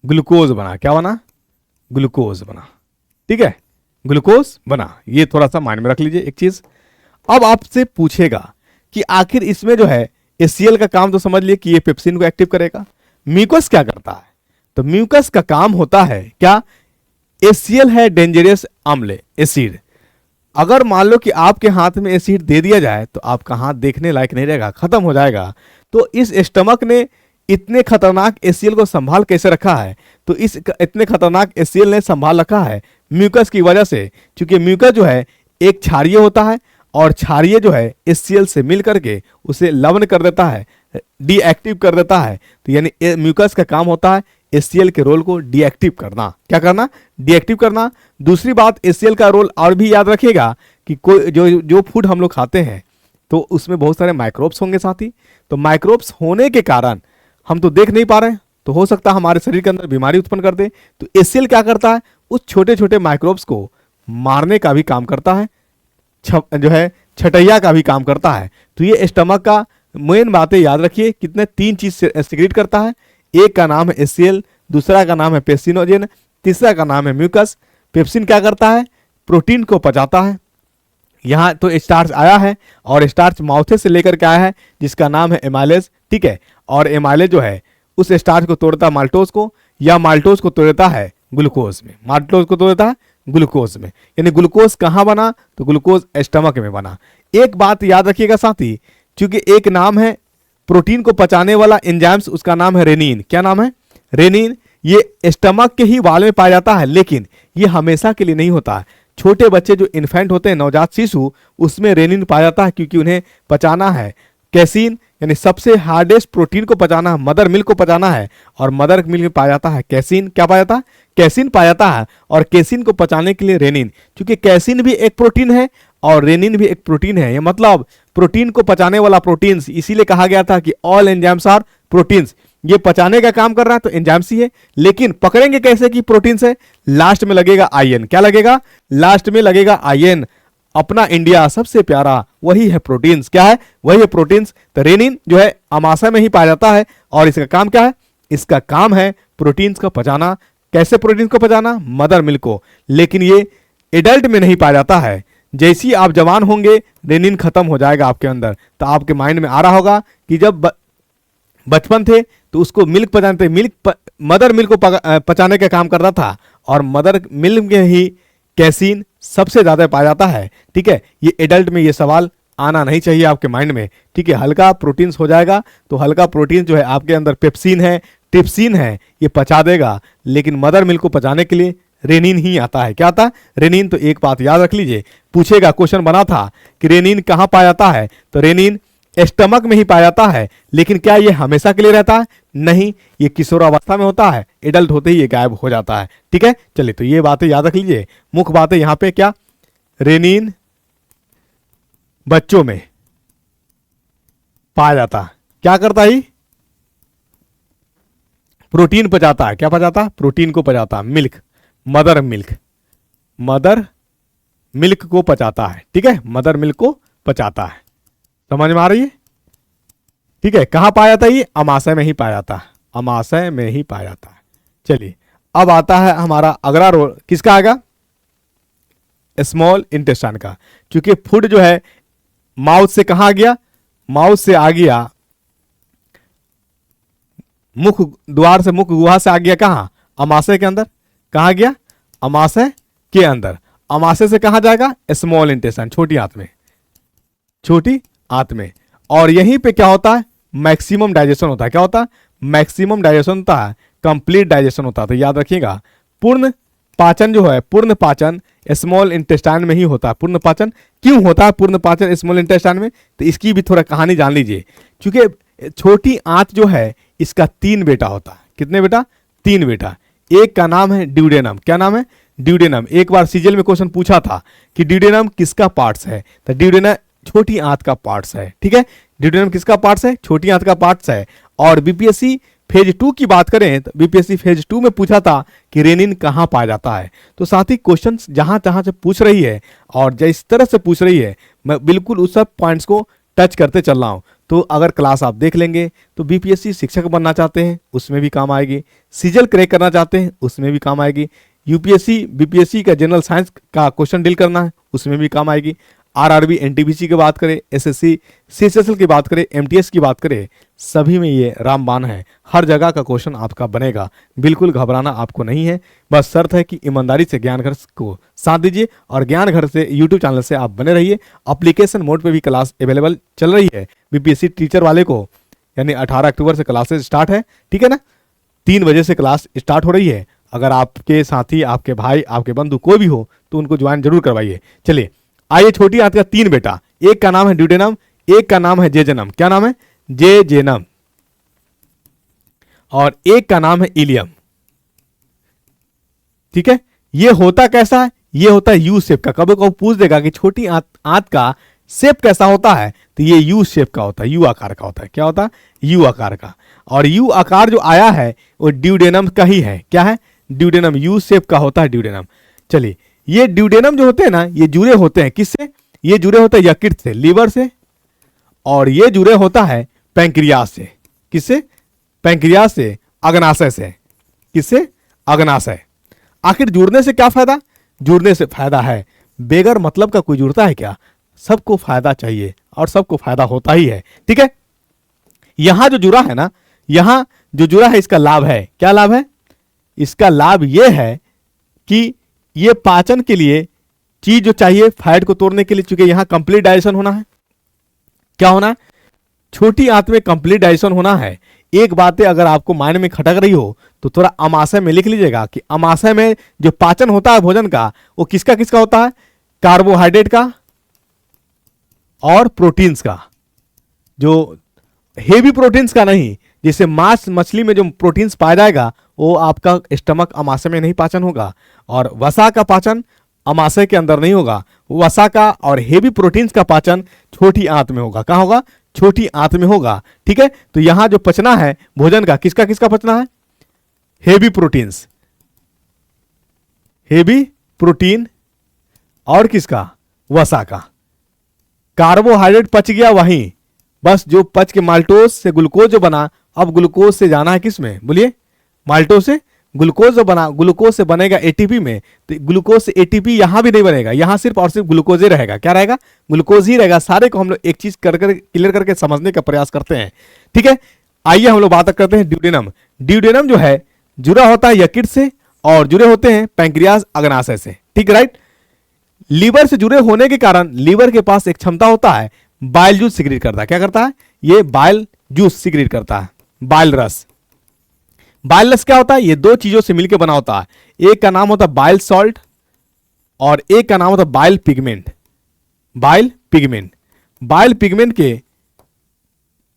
ग्लूकोज बना। क्या बना? ग्लूकोज बना। ठीक है। ग्लूकोज बना। ये थोड़ा सा माइंड में रख लीजिए एक चीज। अब आपसे पूछेगा कि आखिर इसमें जो है HCl का काम तो समझ लिए कि ये पेप्सिन को एक्टिव करेगा। म्यूकस क्या करता है? तो म्यूकस का काम होता है क्या? HCl है डेंजरस अम्ल, एसिड। अगर मान लो कि आपके हाथ में एसिड दे दिया जाए तो आपका हाथ देखने लायक नहीं रहेगा, खत्म हो जाएगा। तो इस स्टमक ने इतने खतरनाक HCl को संभाल कैसे रखा है? तो इस इतने खतरनाक HCl ने संभाल रखा है म्यूकस की वजह से। क्योंकि म्यूकस जो है एक क्षारीय होता है, और क्षारीय जो है HCl से मिल करके उसे लवण कर देता है, डीएक्टिव कर देता है। तो यानी म्यूकस का काम होता है HCl के रोल को डीएक्टिव करना। क्या करना? डीएक्टिव करना। दूसरी बात, HCl का रोल और भी याद रखिएगा कि कोई जो फूड हम लोग खाते हैं तो उसमें बहुत सारे माइक्रोब्स होंगे साथी। तो माइक्रोब्स होने के कारण हम तो देख नहीं पा रहे हैं, तो हो सकता है हमारे शरीर के अंदर बीमारी उत्पन्न कर दे। तो HCl क्या करता है? उस छोटे छोटे माइक्रोब्स को मारने का भी काम करता है, जो है छटैया का भी काम करता है। तो ये स्टमक का मेन बातें याद रखिए। कितने 3 चीज सिक्रीट करता है। एक का नाम है HCl, दूसरा का नाम है पेप्सिनोजेन, तीसरा का नाम है म्यूकस। पेप्सिन क्या करता है? प्रोटीन को पचाता है। यहां तो स्टार्च आया है, और स्टार्च माउथे से लेकर के आया है जिसका नाम है एमाइलेज। ठीक है। और एमाइलेज जो है उस स्टार्च को तोड़ता है माल्टोज को, या माल्टोज को तोड़ता है ग्लूकोज में। माल्टोज को तोड़ता है ग्लूकोज में। यानी ग्लूकोज कहां बना? तो ग्लूकोज स्टमक में बना। एक बात याद रखिएगा साथी, क्योंकि एक नाम है प्रोटीन को पचाने वाला एंजाइम्स, उसका नाम है रेनिन। क्या नाम है? रेनिन। ये स्टमक के ही वाल में पाया जाता है, लेकिन ये हमेशा के लिए नहीं होता है। छोटे बच्चे जो इन्फेंट होते हैं, नवजात शिशु, उसमें रेनिन पाया जाता है क्योंकि उन्हें पचाना है। कैसीन यानी सबसे हार्डेस्ट प्रोटीन को पचाना है, मदर मिल्क को पचाना है, और मदर मिल्क में पाया जाता है कैसीन। क्या पाया जाता है? कैसीन पाया जाता है। और कैसीन को पचाने के लिए रेनिन, क्योंकि कैसीन भी एक प्रोटीन है और रेनिन भी एक प्रोटीन है, ये मतलब प्रोटीन को पचाने वाला प्रोटीन्स, इसीलिए कहा गया था कि ऑल एंजाइम्स आर प्रोटीन्स। ये पचाने का काम कर रहा है तो एंजाइम्स ही है, लेकिन पकड़ेंगे कैसे कि प्रोटीन्स है? लास्ट में लगेगा आयन। क्या लगेगा? लास्ट में लगेगा आयन। अपना इंडिया सबसे प्यारा वही है प्रोटीन्स। क्या है? वही है प्रोटीन्स। तो रेनिन जो है अमाशय में ही पाया जाता है, और इसका काम क्या है? इसका काम है प्रोटीन्स को पचाना। कैसे प्रोटीन्स को पचाना? मदर मिल्क को। लेकिन ये एडल्ट में नहीं पाया जाता है। जैसे ही आप जवान होंगे रेनिन खत्म हो जाएगा आपके अंदर। तो आपके माइंड में आ रहा होगा कि जब बचपन थे तो उसको मिल्क पचाने थे, मदर मिल्क को पचाने का काम करता था, और मदर मिल्क में ही कैसीन सबसे ज्यादा पाया जाता है। ठीक है, ये एडल्ट में ये सवाल आना नहीं चाहिए आपके माइंड में। ठीक है, हल्का प्रोटीन्स हो जाएगा तो हल्का प्रोटीन जो है आपके अंदर पेप्सिन है, ट्रिप्सिन है, ये पचा देगा। लेकिन मदर मिल्क को पचाने के लिए रेनिन ही आता है। क्या आता है? रेनिन। तो एक बात याद रख लीजिए, पूछेगा, क्वेश्चन बना था कि रेनिन कहाँ पाया जाता है, तो रेनिन स्टमक में ही पाया जाता है। लेकिन क्या ये हमेशा के लिए रहता है? नहीं, ये किशोरावस्था में होता है, एडल्ट होते ही ये गायब हो जाता है। ठीक है, चलिए तो ये बातें याद रख लीजिए। मुख्य बातें यहां पे क्या? रेनिन बच्चों में पाया जाता है। क्या करता है? प्रोटीन पचाता है। क्या पचाता है? प्रोटीन को पचाता है। Milk, mother milk, mother milk को पचाता है। ठीक है, मदर मिल्क को पचाता है। समझ में आ रही है? ठीक है, कहां पाया जाता है? ये अमाशय में ही पाया जाता है। अमाशय में ही पाया जाता है। चलिए, अब आता है हमारा अगला रोल। किसका आएगा? स्मॉल इंटेस्टाइन का। क्योंकि फूड जो है माउथ से कहां आ गया? माउथ से आ गया, मुख द्वार से, मुख गुहा से आ गया कहां? अमाशय के अंदर। कहां गया? अमाशय के अंदर। अमाशय से कहां जाएगा? स्मॉल इंटेस्टाइन, छोटी आंत में, छोटी आंत में। और यहीं पे क्या होता है? मैक्सिमम डाइजेशन होता है। क्या होता है? मैक्सिमम डाइजेशन होता है, कंप्लीट डाइजेशन होता है। तो याद रखिएगा, पूर्ण पाचन जो है, पूर्ण पाचन स्मॉल इंटेस्टाइन में ही होता है। पूर्ण पाचन क्यों होता है? पूर्ण पाचन स्मॉल इंटेस्टाइन में, तो इसकी भी थोड़ा कहानी जान लीजिए। क्योंकि छोटी आंत जो है इसका 3 बेटा होता है। कितने बेटा? 3 बेटा। एक का नाम है ड्यूडेनम। क्या नाम है? ड्यूडेनम। एक बार सीजल में क्वेश्चन पूछा था कि ड्यूडेनम किसका पार्ट्स है, तो ड्यूडेनम छोटी आंत का पार्ट्स है। ठीक है, ड्यूडेनम किसका पार्ट्स है? छोटी आंत का पार्ट्स है। और बीपीएससी फेज 2 की बात करें तो बीपीएससी फेज 2 में पूछा था कि रेनिन कहां पाया जाता है। तो साथ ही क्वेश्चन जहां जहां से पूछ रही है और जिस तरह से पूछ रही है, मैं बिल्कुल उस सब पॉइंट्स को टच करते चल रहा हूं। तो अगर क्लास आप देख लेंगे तो बीपीएससी शिक्षक बनना चाहते हैं उसमें भी काम आएगी, सीजल क्रैक करना चाहते हैं उसमें भी काम आएगी, यूपीएससी बीपीएससी का जनरल साइंस का क्वेश्चन डील करना है उसमें भी काम आएगी, आरआरबी एनटीपीसी की बात करें, एसएससी सीएचएसएल की बात करें, एमटीएस की बात करें, सभी में ये रामबाण है। हर जगह का क्वेश्चन आपका बनेगा, बिल्कुल घबराना आपको नहीं है। बस शर्त है कि ईमानदारी से ज्ञान घर को साथ दीजिए और ज्ञान घर से यूट्यूब चैनल से आप बने रहिए। एप्लीकेशन मोड पे भी क्लास अवेलेबल चल रही है बीपीएससी टीचर वाले को, यानी 18 अक्टूबर से क्लासेस स्टार्ट है। ठीक है ना, 3 बजे से क्लास स्टार्ट हो रही है। अगर आपके साथी, आपके भाई, आपके बंधु कोई भी हो तो उनको ज्वाइन जरूर करवाइए। चलिए आइए, छोटी आंत का 3 बेटा, एक का नाम है ड्यूडेनम, एक का नाम है जेजेनम। क्या नाम है? जेजेनम। और एक का नाम है इलियम। ठीक है, ये होता कैसा है? ये होता है यू शेप का। कभी कभी पूछ देगा कि छोटी आंत का शेप कैसा होता है, तो ये यू शेप का होता है, यू आकार का होता है। क्या होता है? यू आकार का। और यू आकार जो आया है वो ड्यूडेनम का ही है। क्या है? ड्यूडेनम, यू शेप का होता है ड्यूडेनम। चलिए, ये ड्यूडेनम जो होते हैं ना, ये जुड़े होते हैं किससे? ये जुड़े होते हैं यकृत से, लीवर से, और ये जुड़े होता है पैंक्रियास से। किससे? पैंक्रियास से, अग्नाशय से। किससे? अग्नाशय। आखिर जुड़ने से क्या फायदा? जुड़ने से फायदा है, बेगर मतलब का कोई जुड़ता है क्या? सबको फायदा चाहिए और सबको फायदा होता ही है। ठीक है, यहां जो जुड़ा है ना, यहां जो जुड़ा है इसका लाभ है। क्या लाभ है? इसका लाभ यह है कि ये पाचन के लिए चीज जो चाहिए फैट को तोड़ने के लिए, चूंकि यहां कंप्लीट डाइजेशन होना है। क्या होना है? छोटी आंत में कंप्लीट डाइजेशन होना है। एक बातें अगर आपको माइंड में खटक रही हो तो थोड़ा अमाशय में लिख लीजिएगा कि अमाशय में जो पाचन होता है भोजन का, वो किसका किसका होता है? कार्बोहाइड्रेट का और प्रोटीन्स का। जो हेवी प्रोटीन्स का नहीं, जैसे मांस मछली में जो प्रोटीन्स पाया जाएगा वो आपका स्टमक अमाशय में नहीं पाचन होगा, और वसा का पाचन अमाशय के अंदर नहीं होगा। वसा का और हेवी प्रोटीन्स का पाचन छोटी आंत में होगा। कहां होगा? छोटी आंत में होगा। ठीक है, तो यहां जो पचना है भोजन का, किसका किसका पचना है? हेवी प्रोटीन्स, हेवी प्रोटीन, और किसका? वसा का। कार्बोहाइड्रेट पच गया वहीं, बस जो पच के माल्टोज से ग्लूकोज जो बना, अब ग्लूकोज से जाना है किस में? बोलिए, माल्टोज से ग्लूकोज जो बना, ग्लूकोज से बनेगा एटीपी में। तो ग्लूकोज से एटीपी यहां भी नहीं बनेगा, यहां सिर्फ और सिर्फ ग्लूकोज ही रहेगा। क्या रहेगा? ग्लूकोज ही रहेगा। सारे को हम लोग एक चीज कर क्लियर करके समझने का प्रयास करते हैं। ठीक है, आइए हम लोग बात करते हैं ड्यूडेनम। ड्यूडेनम जो है जुड़ा होता है यकृत से और जुड़े होते हैं पैंक्रियाज अग्नाशय से। ठीक, राइट। लीवर से जुड़े होने के कारण लीवर के पास एक क्षमता होता है, बाइल जूस सिक्रीट करता है। क्या करता है? ये बाइल जूस सिक्रीट करता है, बाइल रस। बाइल रस क्या होता है? ये दो चीजों से मिलकर बना होता है। एक का नाम होता है बाइल सॉल्ट और एक का नाम होता है bile pigment. Bile pigment, bile pigment के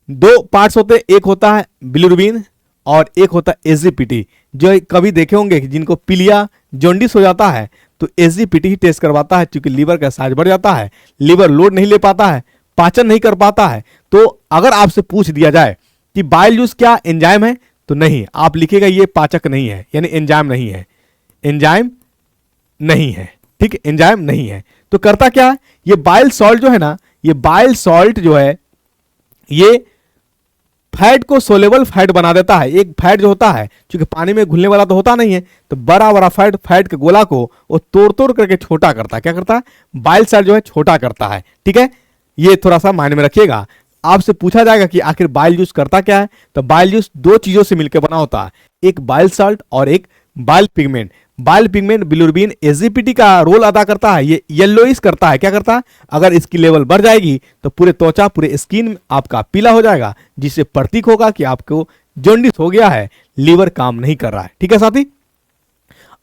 दो पार्ट्स होते हैं, एक होता है बिलिरुबिन और एक होता है एसजीपीटी। जो कभी देखे होंगे कि जिनको पीलिया जॉन्डिस हो जाता है तो एसजीपीटी ही टेस्ट करवाता है, क्योंकि लीवर का साइज बढ़ जाता है, लीवर लोड नहीं ले पाता है, पाचन नहीं कर पाता है। तो अगर आपसे पूछ दिया जाए कि बाइल जूस क्या एंजाइम है, तो नहीं, आप लिखिएगा ये पाचक नहीं है, यानी एंजाइम नहीं है, एंजाइम नहीं है। ठीक है, एंजाइम नहीं है। तो करता क्या है? ये बाइल सॉल्ट जो है ना, ये बाइल सॉल्ट जो है ये फैट को सोलेबल फैट बना देता है। एक फैट जो होता है, क्योंकि पानी में घुलने वाला तो होता नहीं है, तो बड़ा बड़ा फैट के गोला को वो तोड़ तोड़ करके छोटा करता है। क्या करता है? बाइल सेल जो है छोटा करता है। ठीक है, ये थोड़ा सा माइंड में रखिएगा। आपसे पूछा जाएगा कि आखिर बाइल जूस करता क्या है, तो बाइल जूस दो चीजों से मिलकर बना होता है, एक बाइल सॉल्ट और एक bile pigment. Bile pigment bilirubin SGPT का रोल अदा करता है, ये येलोइश करता है। क्या करता है? अगर इसकी लेवल बढ़ जाएगी तो पूरे त्वचा, पूरे स्किन आपका पीला हो जाएगा, जिससे प्रतीक होगा कि आपको जॉन्डिस हो गया है, लीवर काम नहीं कर रहा है। ठीक है साथी,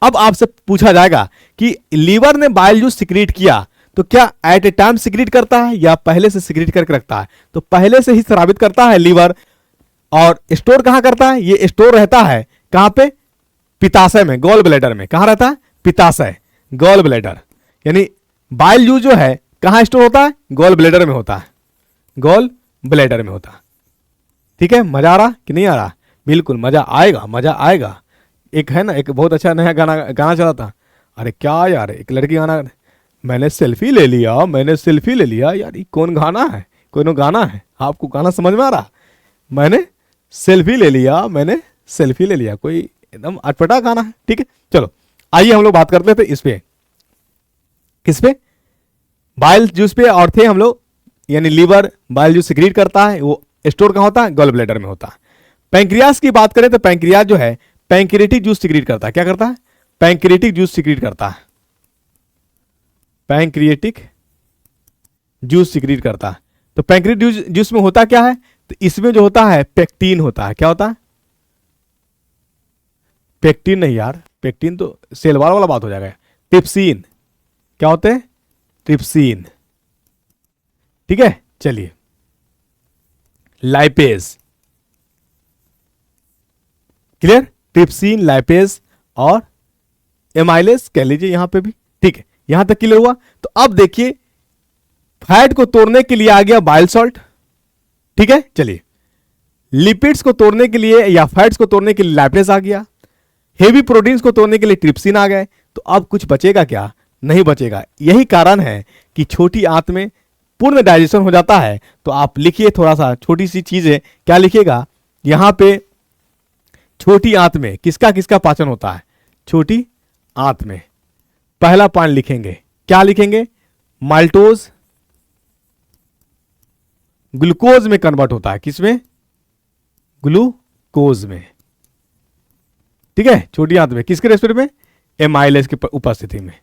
अब आपसे पूछा जाएगा कि लीवर ने बाइल जूस सिक्रीट किया तो क्या एट ए टाइम सिक्रीट करता है या पहले से सिक्रीट करके रखता है? तो पहले से ही स्रावित करता है लीवर। और स्टोर कहां करता है? ये स्टोर रहता है कहां पे? पित्ताशय में, गॉल ब्लैडर में। कहां रहता है? पित्ताशय, गॉल ब्लैडर। यानी बाइल जूस जो है कहां स्टोर होता है? गॉल ब्लैडर में होता है, गॉल ब्लैडर में होता है। ठीक है, मजा आ रहा कि नहीं आ रहा? बिल्कुल मजा आएगा, मजा आएगा। एक है ना, एक बहुत अच्छा नया गाना चला था, अरे क्या यार, एक लड़की गाना, मैंने सेल्फी ले लिया, मैंने सेल्फी ले लिया। यार ये कौन गाना है? कोई गाना है? आपको गाना समझ में आ रहा? मैंने सेल्फी ले लिया, मैंने सेल्फी ले लिया, कोई एकदम अटपटा गाना है। ठीक है, चलो आइए हम लोग बात करते थे इस पे, किस पे? बाइल जूस पे। और थे हम लोग, यानी लीवर बाइल जूस सिक्रीट करता है, वो स्टोर कहां होता है? गॉल ब्लैडर में होता है। पैंक्रियाज की बात करें तो पैंक्रियाज जो है पैंक्रियाटिक जूस सिक्रीट करता है। क्या करता है? पैंक्रियाटिक जूस सिक्रीट करता है, पैंक्रियाटिक जूस सिक्रीट करता है। तो पैंक्रियाटिक जूस में होता क्या है? तो इसमें जो होता है पेक्टिन होता है। क्या होता है? पेक्टिन नहीं यार, पेक्टिन तो सेलवार वाला बात हो जाएगा। ट्रिप्सिन। क्या होते हैं? ट्रिप्सिन। ठीक है, चलिए लाइपेज, क्लियर? ट्रिप्सिन, लाइपेज और एमाइलेज कह लीजिए यहां पे भी। ठीक है, यहां तक क्लियर हुआ। तो अब देखिए फैट को तोड़ने के लिए आ गया बाइल सॉल्ट। ठीक है, चलिए लिपिड्स को तोड़ने के लिए या फैट्स को तोड़ने के लिए लैपेज आ गया, हेवी प्रोटीन्स को तोड़ने के लिए ट्रिप्सिन आ गए। तो अब कुछ बचेगा क्या? नहीं बचेगा। यही कारण है कि छोटी आंत में पूर्ण डाइजेशन हो जाता है। तो आप लिखिए थोड़ा सा छोटी सी चीजें, क्या लिखिएगा यहां पे? छोटी आंत में किसका किसका पाचन होता है? छोटी आंत में पहला पॉइंट लिखेंगे, क्या लिखेंगे? माल्टोज ग्लूकोज में कन्वर्ट होता है। किसमें? ग्लूकोज में। ठीक है, छोटी आंत में किसके रेस्पिरेटरी में? एमाइलेज की उपस्थिति में,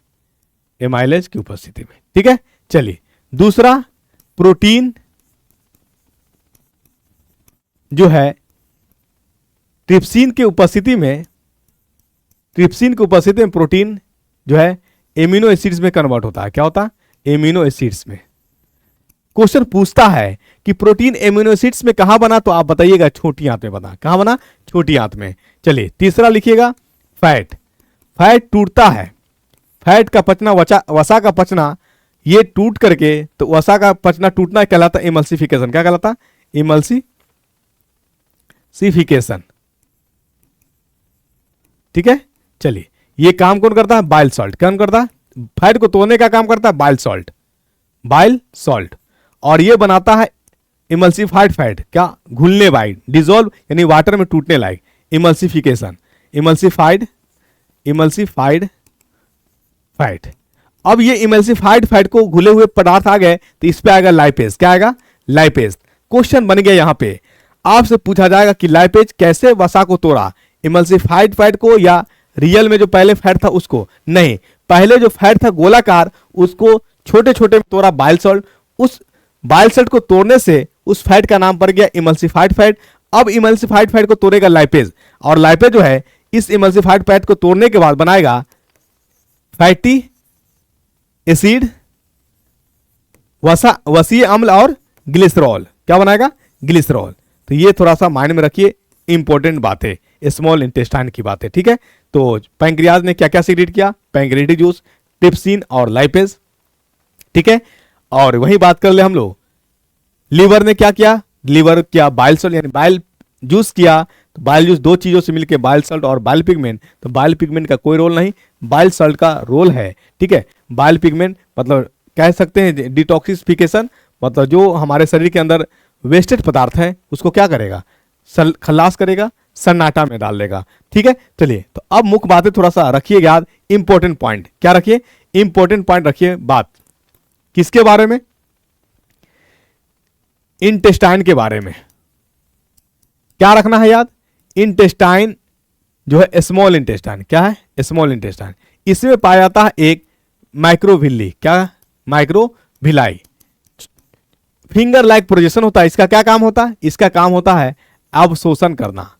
एमाइलेज की उपस्थिति में। ठीक है, चलिए दूसरा, प्रोटीन जो है ट्रिप्सिन की उपस्थिति में प्रोटीन जो है एमिनो एसिड्स में कन्वर्ट होता है। क्या होता है? एमिनो एसिड्स में। क्वेश्चन पूछता है कि प्रोटीन एमिनो एसिड्स में कहां बना, तो आप बताइएगा छोटी आंत में बना। कहां बना? छोटी आंत में। चलिए तीसरा लिखिएगा, फैट। फैट टूटता है, फैट का पचना, वसा का पचना, ये टूट करके, तो वसा का पचना टूटना कहलाता है इमल्सिफिकेशन। क्या कहलाता? इमल्सिफिकेशन। ठीक है, चलिए ये काम कौन करता है? Bile salt. कौन करता है? फैट को तोड़ने का काम करता है बाइल सॉल्ट। Bile salt. और ये बनाता है इमल्सिफाइड फैट। क्या? घुलने वाली, डिजोल्व यानी वाटर में टूटने लायक, इमल्सिफिकेशन। Emulsified fat. अब ये इमल्सिफाइड फैट को घुले हुए पदार्थ आ गए, तो इस पे आएगा लाइपेज। क्या आएगा? लाइपेज। क्वेश्चन बन गया, यहां पे आपसे पूछा जाएगा कि लाइपेज कैसे वसा को तोड़ा, इमल्सिफाइड फैट को या रियल में जो पहले फैट था उसको? नहीं, पहले जो फैट था गोलाकार, उसको छोटे छोटे में तोड़ा बाइल सॉल्ट। उस बाइल सॉल्ट को तोड़ने से उस फैट का नाम पड़ गया इमल्सिफाइड फैट। अब इमल्सिफाइड फैट को तोड़ेगा लाइपेज, और लाइपेज जो है इस इमल्सिफाइड फैट को तोड़ने के बाद बनाएगा फैटी एसिड, वसीय अम्ल और ग्लिसरॉल। क्या बनाएगा? ग्लिसरॉल। तो ये थोड़ा सा माइंड में रखिए, इंपॉर्टेंट बातें, स्मॉल इंटेस्टाइन की बातें। ठीक है, तो पैंक्रियाज ने क्या क्या सीक्रेट किया? पैंक्रियाटिक जूस, ट्रिप्सिन और लाइपेज। ठीक है, और वही बात कर ले हम लोग, लीवर ने क्या किया? लीवर क्या? बाइल सॉल्ट यानी बाइल जूस किया। तो बाइल जूस दो चीजों से मिलकर बाइल सॉल्ट और बाइल पिगमेंट, तो बाइल पिगमेंट का कोई रोल नहीं, बाइल सॉल्ट का रोल है। ठीक है, बाइल पिगमेंट मतलब कह सकते हैं डिटॉक्सिफिकेशन, मतलब जो हमारे शरीर के अंदर वेस्टेड पदार्थ है उसको क्या करेगा? खल्लास करेगा, सन्नाटा में डाल देगा। ठीक है, चलिए तो अब मुख्य बातें थोड़ा सा रखिए याद, इंपॉर्टेंट पॉइंट। क्या रखिए? इंपॉर्टेंट पॉइंट रखिए। बात किसके बारे में? इंटेस्टाइन के बारे में। क्या रखना है याद? इंटेस्टाइन जो है स्मॉल इंटेस्टाइन। क्या है? Small intestine. इसमें पाया जाता है एक माइक्रोविल्ली। क्या? माइक्रोविलाई। फिंगर लाइक प्रोजेक्शन होता है। इसका क्या काम होता है? इसका काम होता है अवशोषण करना,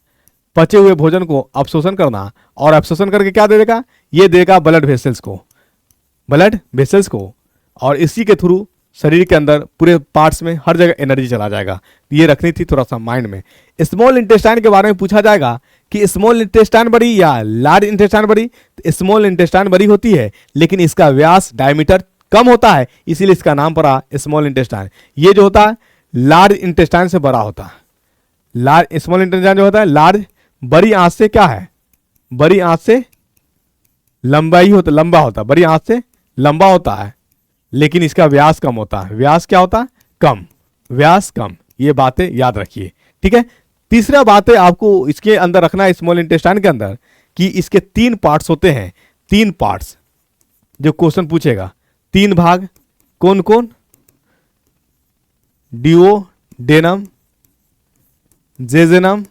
पचे हुए भोजन को अवशोषण करना, और अवशोषण करके क्या दे देगा? ये देगा ब्लड वेसल्स को, ब्लड वेसल्स को, और इसी के थ्रू शरीर के अंदर पूरे पार्ट्स में हर जगह एनर्जी चला जाएगा। ये रखनी थी थोड़ा सा माइंड में। स्मॉल इंटेस्टाइन के बारे में पूछा जाएगा कि स्मॉल इंटेस्टाइन बड़ी या लार्ज इंटेस्टाइन बड़ी? स्मॉल इंटेस्टाइन बड़ी होती है, लेकिन इसका व्यास डायमीटर कम होता है, इसीलिए इसका नाम पड़ा स्मॉल इंटेस्टाइन। ये जो होता है लार्ज इंटेस्टाइन से बड़ा होता है। लार्ज स्मॉल इंटेस्टाइन जो होता है लार्ज, बड़ी आंत से क्या है? बड़ी आंत से लंबा होता है, बड़ी आंत से लंबा होता है, लेकिन इसका व्यास कम होता है। व्यास क्या होता है? कम। व्यास कम। ये बातें याद रखिए। ठीक है, तीसरा बात है आपको इसके अंदर रखना है, स्मॉल इंटेस्टाइन के अंदर, कि इसके 3 पार्ट्स होते हैं। 3 पार्ट्स जो क्वेश्चन पूछेगा, 3 भाग। कौन कौन? डिओडेनम, जेजेनम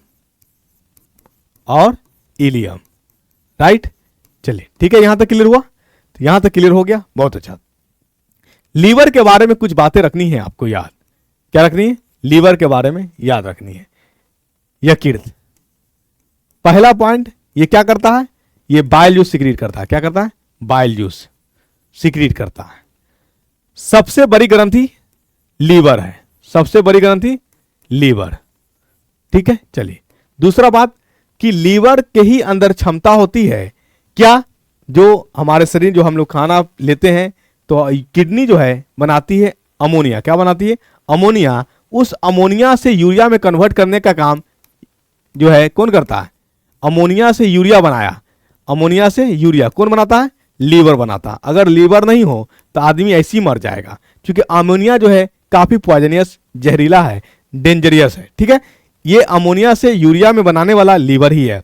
और इलियम। राइट, चलिए ठीक है, यहां तक क्लियर हुआ? तो यहां तक क्लियर हो गया, बहुत अच्छा। लीवर के बारे में कुछ बातें रखनी है आपको याद। क्या रखनी है? लीवर के बारे में याद रखनी है। यकृत, पहला पॉइंट, ये क्या करता है? ये बाइल जूस सिक्रीट करता है। क्या करता है? बाइल जूस सिक्रीट करता है। सबसे बड़ी ग्रंथि लीवर है, सबसे बड़ी ग्रंथि लीवर। ठीक है, चलिए दूसरा बात कि लीवर के ही अंदर क्षमता होती है क्या? जो हमारे शरीर, जो हम लोग खाना लेते हैं, तो किडनी जो है बनाती है अमोनिया। क्या बनाती है? अमोनिया। उस अमोनिया से यूरिया में कन्वर्ट करने का काम जो है कौन करता है? अमोनिया से यूरिया बनाया, अमोनिया से यूरिया कौन बनाता है? लीवर बनाता। अगर लीवर नहीं हो तो आदमी ऐसे ही मर जाएगा, क्योंकि अमोनिया जो है काफी पॉइजनियस, जहरीला है, डेंजरियस है। ठीक है, ये अमोनिया से यूरिया में बनाने वाला लीवर ही है।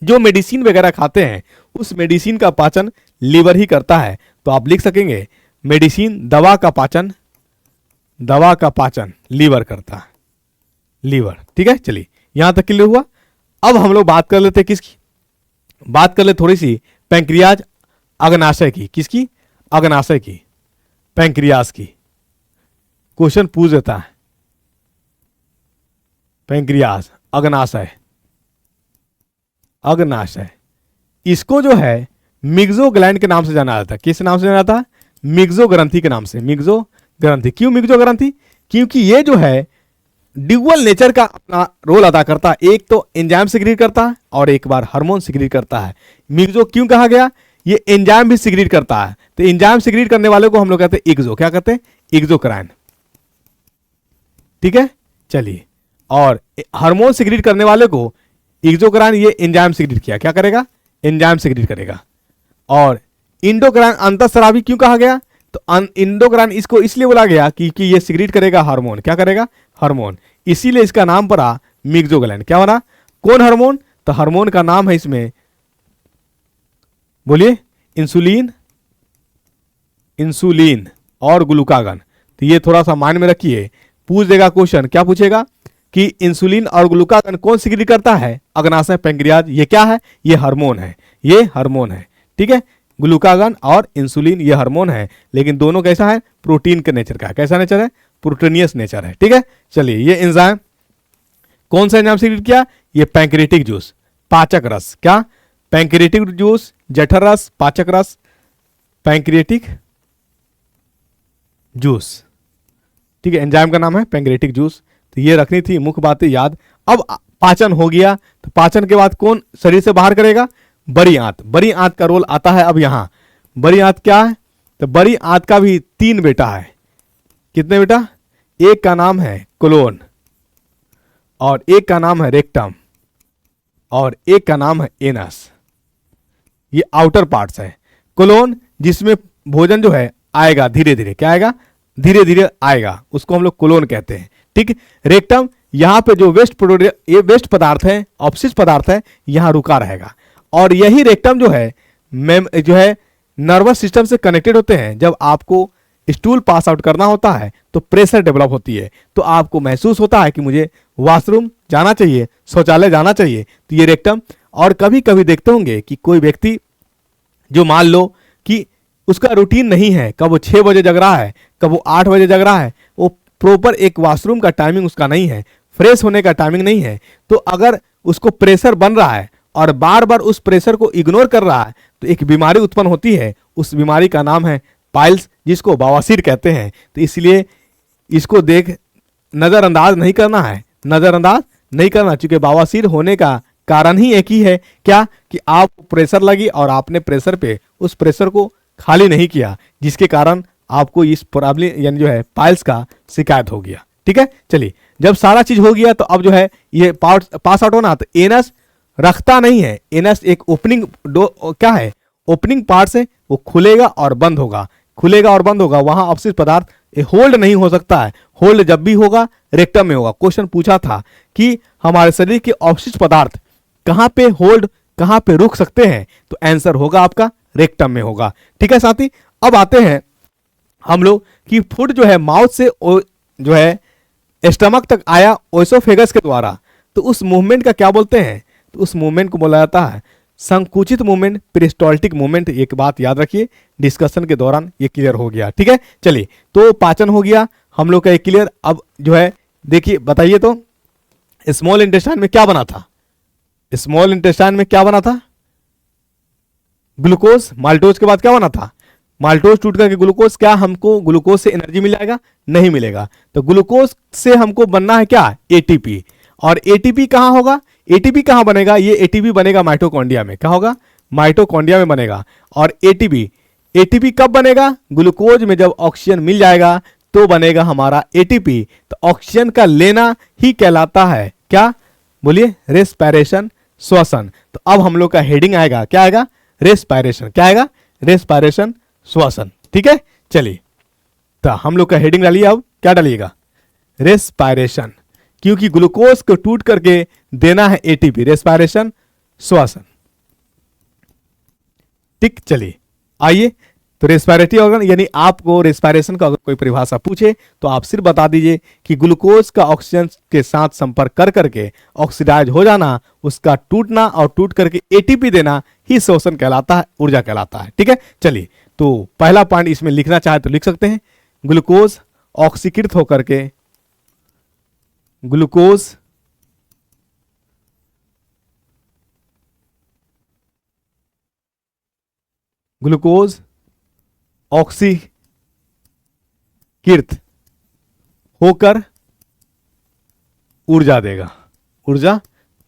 जो मेडिसिन वगैरह खाते हैं उस मेडिसिन का पाचन लीवर ही करता है। तो आप लिख सकेंगे मेडिसिन, दवा का पाचन, दवा का पाचन लीवर करता है, लीवर। ठीक है, चलिए यहां तक क्लियर हुआ। अब हम लोग बात कर लेते हैं किसकी? बात कर ले थोड़ी सी पैंक्रियाज अग्नाशय की। किसकी? अग्नाशय की, पैंक्रियाज की। क्वेश्चन पूछ देता है पैंक्रियाज अग्नाशय। अग्नाशय, इसको जो है मिक्सो ग्लैंड के नाम से जाना जाता है। किस नाम से जाना जाता है? मिक्सो ग्रंथि के नाम से। मिक्सो ग्रंथि, क्यों मिक्सो ग्रंथि? क्योंकि ये जो है ड्यूअल नेचर का अपना रोल अदा करता है, एक तो एंजाइम सिक्रीट करता है और एक बार हार्मोन सिक्रीट करता है। मिक्सो क्यों कहा गया? ये एंजाइम भी सिक्रीट करता है, तो एंजाइम सिक्रीट करने वाले को हम लोग कहते हैं एक्सो। क्या कहते हैं? एक्सोक्राइन। ठीक है, चलिए। और हार्मोन सिक्रीट करने वाले को एक्सोक्राइन, ये एंजाइम सिक्रीट किया, क्या करेगा? एंजाइम सिक्रीट करेगा। और इंडोक्राइन अंतःस्रावी क्यों कहा गया? तो इंडोक्राइन इसको इसलिए बोला गया क्योंकि ये सिक्रीट करेगा हार्मोन। क्या करेगा? हार्मोन। इसीलिए इसका नाम पड़ा मिक्सोग्लैंड। क्या बना? कौन हार्मोन? तो हार्मोन का नाम है इसमें, बोलिए, इंसुलिन, इंसुलिन और ग्लूकागन। तो ये थोड़ा सा माइंड में रखिए, पूछ देगा क्वेश्चन। क्या पूछेगा कि इंसुलिन और ग्लूकागन कौन सिक्रीट करता है? अग्नाशय, पैंक्रियाज। ये क्या है? ये हार्मोन है, ये हार्मोन है। ठीक है, ग्लूकागन और इंसुलिन ये हार्मोन है, लेकिन दोनों कैसा है? प्रोटीन के नेचर का है। कैसा नेचर है? प्रोटीनियस नेचर है। ठीक है, चलिए। ये एंजाइम कौन सा एंजाइम सिक्रीट किया? ये पैंक्रियाटिक जूस, पाचक रस। क्या? पैंक्रियाटिक जूस, जठर रस, पाचक रस, पैंक्रियाटिक जूस। ठीक है, एंजाइम का नाम है पैंक्रियाटिक जूस। तो ये रखनी थी मुख्य बातें याद। अब पाचन हो गया, तो पाचन के बाद कौन शरीर से बाहर करेगा? बड़ी आंत। बड़ी आंत का रोल आता है अब यहां। बड़ी आंत क्या है? तो बड़ी आंत का भी 3 बेटा है। कितने बेटा? एक का नाम है कोलोन, और एक का नाम है रेक्टम, और एक का नाम है एनस। ये आउटर पार्ट्स है। कोलोन जिसमें भोजन जो है आएगा धीरे धीरे। क्या आएगा? धीरे धीरे आएगा, उसको हम लोग कोलोन कहते हैं। ठीक। रेक्टम, यहां पे जो ये वेस्ट पदार्थ है, अपशिष्ट पदार्थ है, यहां रुका रहेगा। और यही रेक्टम जो है नर्वस सिस्टम से कनेक्टेड होते हैं। जब आपको स्टूल पास आउट करना होता है तो प्रेशर डेवलप होती है, तो आपको महसूस होता है कि मुझे वॉशरूम जाना चाहिए, शौचालय जाना चाहिए, तो ये रेक्टम। और कभी कभी देखते होंगे कि कोई व्यक्ति जो मान लो कि उसका रूटीन नहीं है, कब वो 6 बजे जग रहा है, कब वो 8 बजे जग रहा है, वो प्रॉपर एक वॉशरूम का टाइमिंग उसका नहीं है, फ्रेश होने का टाइमिंग नहीं है, तो अगर उसको प्रेशर बन रहा है और बार बार उस प्रेशर को इग्नोर कर रहा है तो एक बीमारी उत्पन्न होती है। उस बीमारी का नाम है पाइल्स, जिसको बवासीर कहते हैं। तो इसलिए इसको देख नज़रअंदाज नहीं करना है, नज़रअंदाज नहीं करना, क्योंकि बवासीर होने का कारण ही एक ही है। क्या? कि आप प्रेशर लगी और आपने प्रेशर पे उस प्रेशर को खाली नहीं किया, जिसके कारण आपको इस प्रॉब्लम यानी जो है पाइल्स का शिकायत हो गया। ठीक है, चलिए। जब सारा चीज हो गया तो अब जो है ये पास आउट होना, तो एनस रखता नहीं है। एनस एक ओपनिंग क्या है? ओपनिंग पार्ट से वो खुलेगा और बंद होगा, खुलेगा और बंद होगा। वहां अपशिष्ट पदार्थ होल्ड नहीं हो सकता है। होल्ड जब भी होगा रेक्टम में होगा। क्वेश्चन पूछा था कि हमारे शरीर के अपशिष्ट पदार्थ कहां पे होल्ड, कहां पे रुक सकते हैं, तो आंसर होगा आपका रेक्टम में होगा। ठीक है साथी, अब आते हैं हम लोग कि फूड जो है माउथ से जो है स्टमक तक आया ओएसोफेगस के द्वारा, तो उस मूवमेंट का क्या बोलते हैं? तो उस मूवमेंट को बोला जाता है संकुचित मूवमेंट, पेरिस्टाल्टिक मूवमेंट। एक बात याद रखिए, डिस्कशन के दौरान ये क्लियर हो गया। ठीक है, चलिए। तो पाचन हो गया हम लोग का एक क्लियर। अब जो है देखिए, बताइए तो स्मॉल इंटेस्टाइन में क्या बना था? स्मॉल इंटेस्टाइन में क्या बना था? ग्लूकोज। माल्टोज के बाद क्या बना था? माल्टोज टूट करके ग्लूकोज। क्या हमको ग्लूकोज से एनर्जी मिल जाएगा? नहीं मिलेगा। तो ग्लूकोज से हमको बनना है क्या? एटीपी। और एटीपी कहां होगा? एटीपी कहां बनेगा? ये एटीपी बनेगा माइटोकॉन्ड्रिया में। क्या होगा? माइटोकॉन्ड्रिया में बनेगा। और एटीपी कब बनेगा? ग्लूकोज में जब ऑक्सीजन मिल जाएगा तो बनेगा हमारा एटीपी। तो ऑक्सीजन का लेना ही कहलाता है क्या? बोलिए, रेस्पिरेशन, श्वसन। तो अब हम लोग का हेडिंग आएगा, क्या आएगा? रेस्पिरेशन। क्या आएगा? रेस्पिरेशन, श्वसन। ठीक है, चलिए। तो हम लोग का हेडिंग डालिए। अब क्या डालिएगा? रेस्पिरेशन, क्योंकि ग्लूकोज को टूट करके देना है एटीपी। रेस्पिरेशन, श्वसन। ठीक, चलिए आइए। तो रेस्पिरेटरी ऑर्गन, यानी आपको रेस्पिरेशन का अगर कोई परिभाषा पूछे तो आप सिर्फ बता दीजिए कि ग्लूकोज का ऑक्सीजन के साथ संपर्क कर करके ऑक्सीडाइज हो जाना, उसका टूटना और टूट करके एटीपी देना ही श्वसन कहलाता है, ऊर्जा कहलाता है। ठीक है, चलिए। तो पहला पॉइंट इसमें लिखना चाहे तो लिख सकते हैं, ग्लूकोज ऑक्सीकृत होकर के ग्लूकोज ग्लूकोज ऑक्सीकृत होकर ऊर्जा देगा, ऊर्जा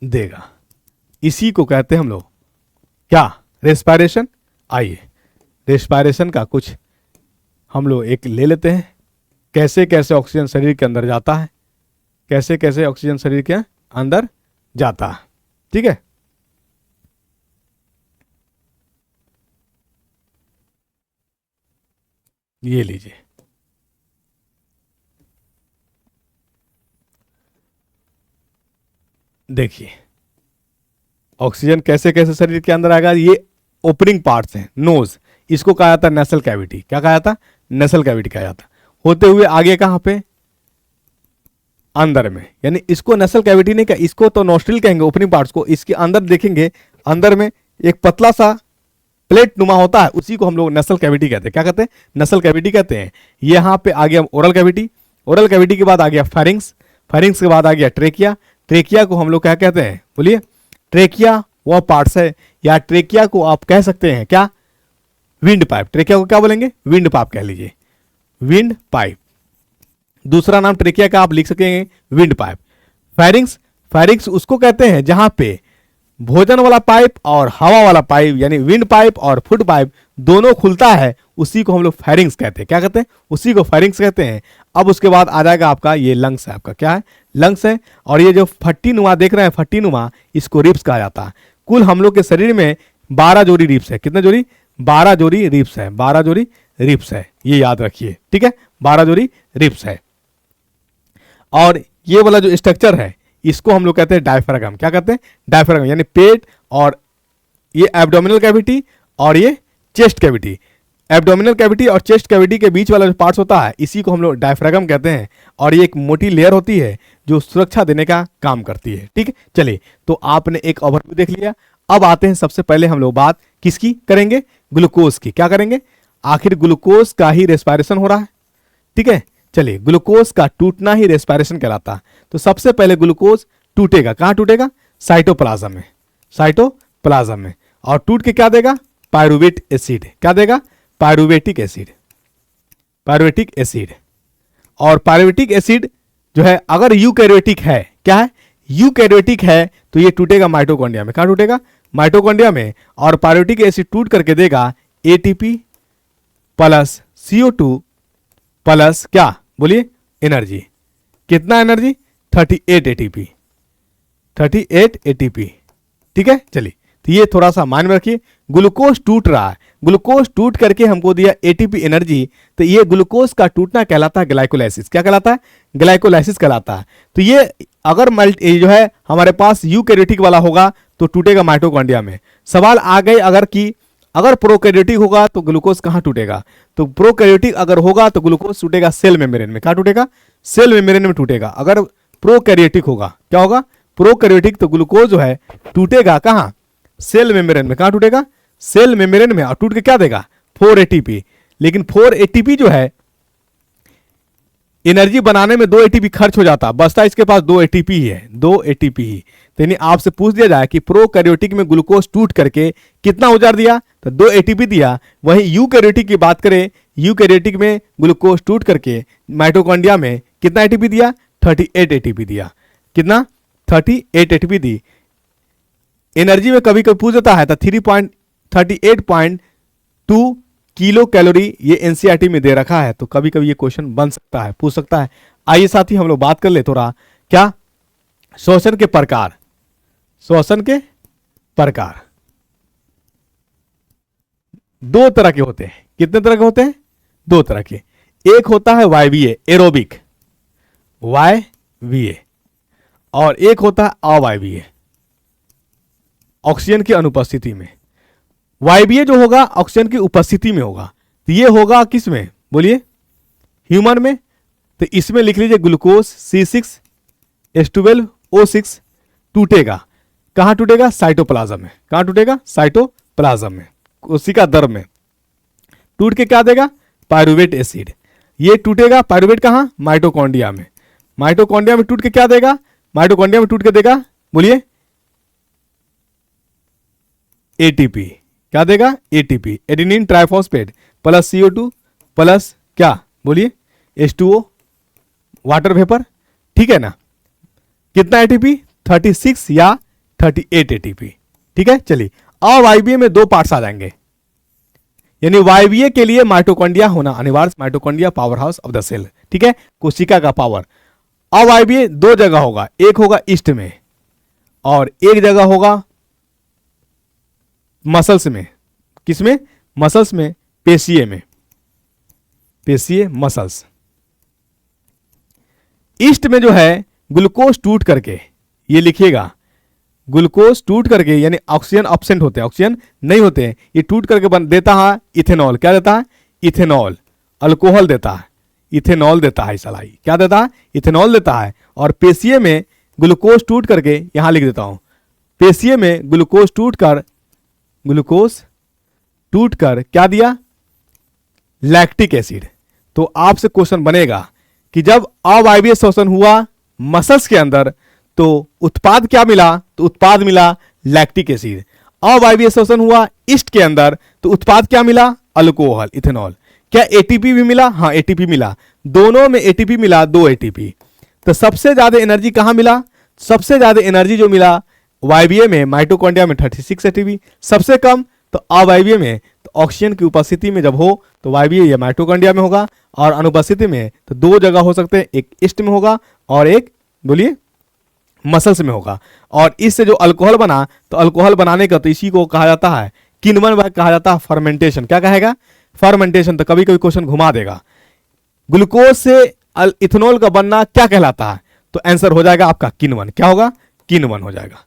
देगा। इसी को कहते हैं हम लोग क्या, रेस्पिरेशन। आइए रेस्पिरेशन का कुछ हम लोग एक ले लेते हैं, कैसे कैसे ऑक्सीजन शरीर के अंदर जाता है, कैसे कैसे ऑक्सीजन शरीर के अंदर जाता है। ठीक है, ये लीजिए, देखिए ऑक्सीजन कैसे कैसे शरीर के अंदर आएगा। ये ओपनिंग पार्ट्स हैं, नोज, इसको कहा जाता है नेसल कैविटी। क्या कहा जाता? नेसल कैविटी कहा जाता। होते हुए आगे कहां पे? अंदर में, यानी इसको नेसल कैविटी नहीं कहा, इसको तो नोस्ट्रिल कहेंगे ओपनिंग पार्ट्स को। इसके अंदर देखेंगे, अंदर में एक पतला सा प्लेट नुमा होता है, उसी को हम लोग नेसल कैविटी कहते हैं। क्या कहते हैं? नेसल कैविटी कहते हैं। यहां पे आ गया ओरल कैविटी, ओरल कैविटी के बाद आ गया फेरिंग्स, फेरिंग्स के बाद आ गया ट्रेकिया, ट्रेकिया को हम लोग क्या कहते हैं? बोलिए, ट्रेकिया वह पार्ट्स है, या ट्रेकिया को आप कह सकते हैं क्या? Wind pipe. ट्रेकिया को क्या बोलेंगे? विंड पाइप कह लीजिए, विंड पाइप। दूसरा नाम ट्रेकिया का आप लिख सकेंगे विंड पाइप। फेरिंग्स, फेरिंग्स उसको कहते हैं जहां पे भोजन वाला पाइप और हवा वाला पाइप, यानी विंड पाइप और फूड पाइप दोनों खुलता है, उसी को हम लोग फेरिंग्स कहते हैं। क्या कहते हैं? उसी को फेरिंग्स कहते हैं। अब उसके बाद आ जाएगा आपका ये लंग्स है, आपका क्या है? लंग्स है। और ये जो फट्टी नुमा देख रहे हैं, फट्टी नुमा, इसको रिब्स कहा जाता है। कुल हम लोग के शरीर में 12 जोड़ी रिब्स है। कितने जोड़ी? 12 जोड़ी रिब्स है, 12 जोड़ी रिब्स है, ये याद रखिए। ठीक है, 12 जोड़ी रिब्स है। और ये वाला जो स्ट्रक्चर है, इसको हम लोग कहते हैं डायफ्रागम। क्या कहते हैं? डायफ्रागम, यानी पेट, और ये एब्डोमिनल कैविटी और ये चेस्ट कैविटी। एब्डोमिनल कैविटी और चेस्ट कैविटी के बीच वाला जो पार्ट्स होता है, इसी को हम लोग डायफ्रागम कहते हैं। और ये एक मोटी लेयर होती है जो सुरक्षा देने का काम करती है। ठीक है, चलिए, तो आपने एक ओवरव्यू देख लिया। अब आते हैं, सबसे पहले हम लोग बात किसकी करेंगे? ग्लूकोज की। क्या करेंगे? आखिर ग्लूकोज का ही रेस्पिरेशन हो रहा है। ठीक है, चलिए, ग्लूकोज का टूटना ही रेस्पिरेशन कहलाता है। तो सबसे पहले ग्लूकोज टूटेगा, कहां टूटेगा? साइटोप्लाज्म में, साइटोप्लाज्म में। और टूट के क्या देगा? Pyruvate acid. क्या देगा? पायरुवेटिक एसिड, पायरुवेटिक एसिड। और पायरुवेटिक एसिड जो है, अगर यूकैरियोटिक है, क्या है? यूकैरियोटिक है, तो ये टूटेगा माइटोकॉन्ड्रिया में। कहां टूटेगा? माइटोकॉन्ड्रिया में। और पायरुवेटिक एसिड टूट करके देगा एटीपी प्लस CO2 प्लस क्या? बोलिए, एनर्जी। कितना एनर्जी? 38 ATP, 38 ATP. ठीक है, चलिए, तो ये थोड़ा सा मान में रखिए। ग्लूकोज टूट रहा है, ग्लूकोज टूट करके हमको दिया एटीपी एनर्जी, तो ये ग्लूकोज का टूटना कहलाता है ग्लाइकोलाइसिस। क्या कहलाता है? ग्लाइकोलाइसिस कहलाता है। तो ये अगर जो है हमारे पास यूकैरियोटिक वाला होगा तो टूटेगा माइटोकॉन्ड्रिया में। सवाल आ गए अगर कि अगर प्रोकैरियोटिक होगा तो ग्लूकोज कहां टूटेगा? तो प्रोकैरियोटिक अगर होगा तो ग्लूकोज टूटेगा सेल मेम्ब्रेन में। कहां टूटेगा? सेल मेम्ब्रेन में टूटेगा। अगर प्रोकैरियोटिक होगा, क्या होगा? प्रोकैरियोटिक, तो ग्लूकोज जो है टूटेगा कहां? सेल मेम्ब्रेन में। कहां टूटेगा? सेल मेम्ब्रेन में। और टूट के क्या देगा? 4 एटीपी। लेकिन 4 एटीपी जो है, एनर्जी बनाने में 2 एटीपी खर्च हो जाता, बचता इसके पास 2 एटीपी ही है, 2 एटीपी ही। तो यानी आपसे पूछ दिया जाए कि प्रोकैरियोटिक में ग्लूकोज टूट करके कितना ऊर्जा दिया, तो 2 एटीपी दिया। वहीं यूकैरियोटिक की बात करें, यूकैरियोटिक में ग्लूकोज टूट करके माइटोकॉन्ड्रिया में कितना एटीपी दिया? 38 एटीपी दिया। कितना? 38 एटीपी दी। एनर्जी में कभी कभी पूछ देता है तो 38.2 किलो कैलोरी ये एनसीईआरटी में दे रखा है, तो कभी कभी ये क्वेश्चन बन सकता है, पूछ सकता है। आइए साथी हम लोग बात कर ले थोड़ा, क्या? श्वसन के प्रकार। श्वसन के प्रकार 2 तरह के होते हैं। कितने तरह के होते हैं? 2 तरह के। एक होता है वायवीय, एरोबिक, वायवीय, और एक होता है अवायवीय, ऑक्सीजन की अनुपस्थिति में। वायवीय जो होगा ऑक्सीजन की उपस्थिति में होगा। तो ये होगा किस में? बोलिए, ह्यूमन में। तो इसमें लिख लीजिए ग्लूकोज C6H12O6 टूटेगा। कहां टूटेगा? साइटोप्लाज्म में। कहां टूटेगा? साइटोप्लाज्म में, कोशिका द्रव में। टूट के क्या देगा? Pyruvate acid. ये टूटेगा पायरुवेट कहां? माइटोकॉन्ड्रिया में। माइटोकॉन्ड्रिया में टूट के क्या देगा? माइटोकॉन्ड्रिया में टूट के देगा, बोलिए, एटीपी। क्या देगा, ATP, adenine triphosphate plus CO2 plus क्या बोलिए, H2O वाटर वेपर, ठीक है ना। कितना एटीपी, 36 या 38 एटीपी, ठीक है। चलिए अब वायवीय में दो पार्ट्स आ जाएंगे, यानी वायवीय के लिए माइटोकॉन्ड्रिया होना अनिवार्य, mitochondria power house of the cell, ठीक है, कोशिका का पावर। अवायवीय दो जगह होगा, एक होगा ईस्ट में और एक जगह होगा मसल्स में। किसमें, मसल्स में, पेशीय में, पेशीय मसल्स। ईस्ट में जो है ग्लूकोज टूट करके, ये लिखिएगा, ग्लूकोज टूट करके यानी ऑक्सीजन एब्सेंट होते हैं, ऑक्सीजन नहीं होते हैं, ये टूट करके बन देता है इथेनॉल। क्या देता है, इथेनॉल, अल्कोहल देता है, इथेनॉल देता है, सलाई क्या देता है, इथेनॉल देता है। और पेशीय में ग्लूकोज टूट करके, यहां लिख देता हूं, पेशीय में ग्लूकोज टूट कर क्या दिया, लैक्टिक एसिड। तो आपसे क्वेश्चन बनेगा कि जब अवायवीय शोषण हुआ मसल्स के अंदर तो उत्पाद क्या मिला, तो उत्पाद मिला लैक्टिक एसिड। अवायवीय शोषण हुआ ईस्ट के अंदर तो उत्पाद क्या मिला, अल्कोहल, इथेनॉल। क्या एटीपी भी मिला, हाँ एटीपी मिला, दोनों में एटीपी मिला, 2 एटीपी। तो सबसे ज्यादा एनर्जी कहां मिला, सबसे ज्यादा एनर्जी जो मिला वायवीय में, माइटोकॉन्ड्रिया में 36 एटीपी, सबसे कम तो अवायवीय में। तो ऑक्सीजन की उपस्थिति में जब हो तो वायवीय या माइटोकॉन्ड्रिया में होगा, और अनुपस्थिति में तो दो जगह हो सकते हैं, एक ईस्ट में होगा और एक बोलिए मसल्स में होगा। और इससे जो अल्कोहल बना, तो अल्कोहल बनाने का तो इसी को कहा जाता है किण्वन, कहा जाता है फर्मेंटेशन। क्या कहेगा, फर्मेंटेशन। तो कभी कभी क्वेश्चन घुमा देगा, ग्लूकोज से इथेनॉल का बनना क्या कहलाता है, तो आंसर हो जाएगा आपका किण्वन। क्या होगा, किण्वन हो जाएगा,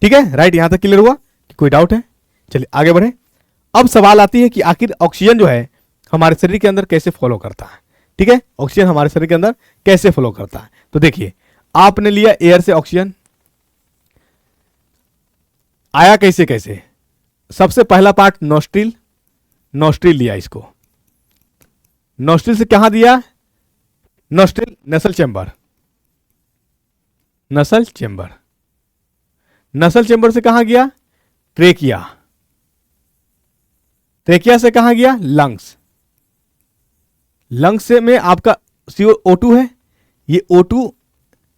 ठीक है। राइट, यहां तक क्लियर हुआ, कोई डाउट है। चलिए आगे बढ़े। अब सवाल आती है कि आखिर ऑक्सीजन जो है हमारे शरीर के अंदर कैसे फॉलो करता है, ठीक है, ऑक्सीजन हमारे शरीर के अंदर कैसे फॉलो करता है। तो देखिए, आपने लिया एयर से ऑक्सीजन, आया कैसे कैसे, सबसे पहला पार्ट नोस्ट्रिल, नोस्ट्रिल लिया इसको, नोस्ट्रिल से कहां दिया, नोस्ट्रिल नसल चैम्बर, नसल चैम्बर, नसल चैम्बर से कहां गया, ट्रेकिया, ट्रेकिया से कहां गया, लंग्स, लंग्स से में आपका CO2 है, ये O2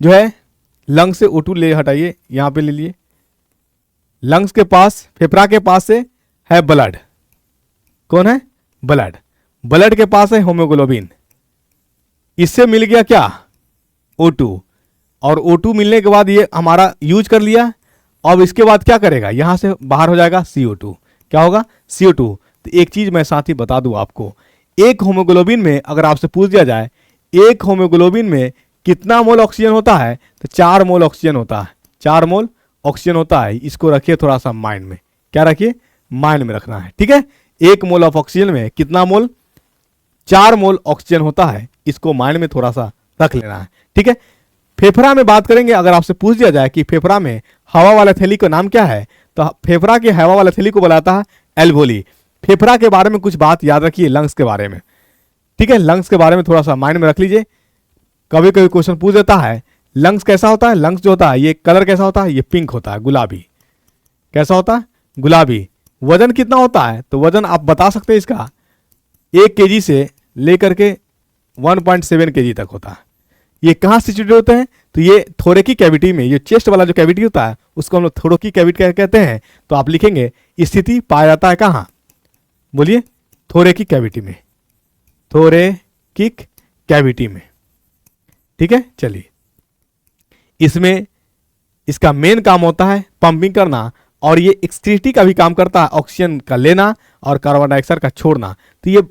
जो है लंग्स से O2 ले हटाइए, यहां पे ले लिए, लंग्स के पास, फेफड़ा के पास से है ब्लड, कौन है, ब्लड, ब्लड के पास है होमोग्लोबिन, इससे मिल गया क्या, O2, और O2 मिलने के बाद ये हमारा यूज कर लिया। अब इसके बाद क्या करेगा, यहां से बाहर हो जाएगा CO2, क्या होगा, CO2। तो एक चीज मैं साथ ही बता दूं आपको, एक होमोग्लोबिन में अगर आपसे पूछ दिया जाए एक होमोग्लोबिन में कितना मोल ऑक्सीजन होता है, तो 4 मोल ऑक्सीजन होता है, 4 मोल ऑक्सीजन होता है। इसको रखिए थोड़ा सा माइंड में, क्या रखिए, माइंड में रखना है, ठीक है। 1 मोल ऑफ ऑक्सीजन में कितना मोल, 4 मोल ऑक्सीजन होता है, इसको माइंड में थोड़ा सा रख लेना है, ठीक है। फेफड़ा में बात करेंगे, अगर आपसे पूछ दिया जाए कि फेफड़ा में हवा वाला थैली का नाम क्या है, तो फेफड़ा के हवा वाला थैली को बुलाता है एल्वोली। फेफड़ा के बारे में कुछ बात याद रखिए, लंग्स के बारे में, ठीक है, लंग्स के बारे में थोड़ा सा माइंड में रख लीजिए। कभी कभी क्वेश्चन पूछ देता है लंग्स कैसा होता है, लंग्स जो होता है ये कलर कैसा होता है, ये पिंक होता है, गुलाबी, कैसा होता है, गुलाबी। वजन कितना होता है, तो वजन आप बता सकते हैं इसका, 1 kg से लेकर के 1.7 kg तक होता है। ये कहाँ सिचुएटेड होते हैं, तो ये थोरेकी कैविटी में, ये चेस्ट वाला जो कैविटी होता है उसको हम लोग थोरेकी कैविटी कहते हैं। तो आप लिखेंगे स्थिति पाया जाता है कहाँ, बोलिए, थोरेकी कैविटी में, थोरेकिक कैविटी में, ठीक है। चलिए, इसमें इसका मेन काम होता है पंपिंग करना, और ये एक्सक्रीटी का भी काम करता है, ऑक्सीजन का लेना और कार्बन डाइऑक्साइड का छोड़ना। तो ये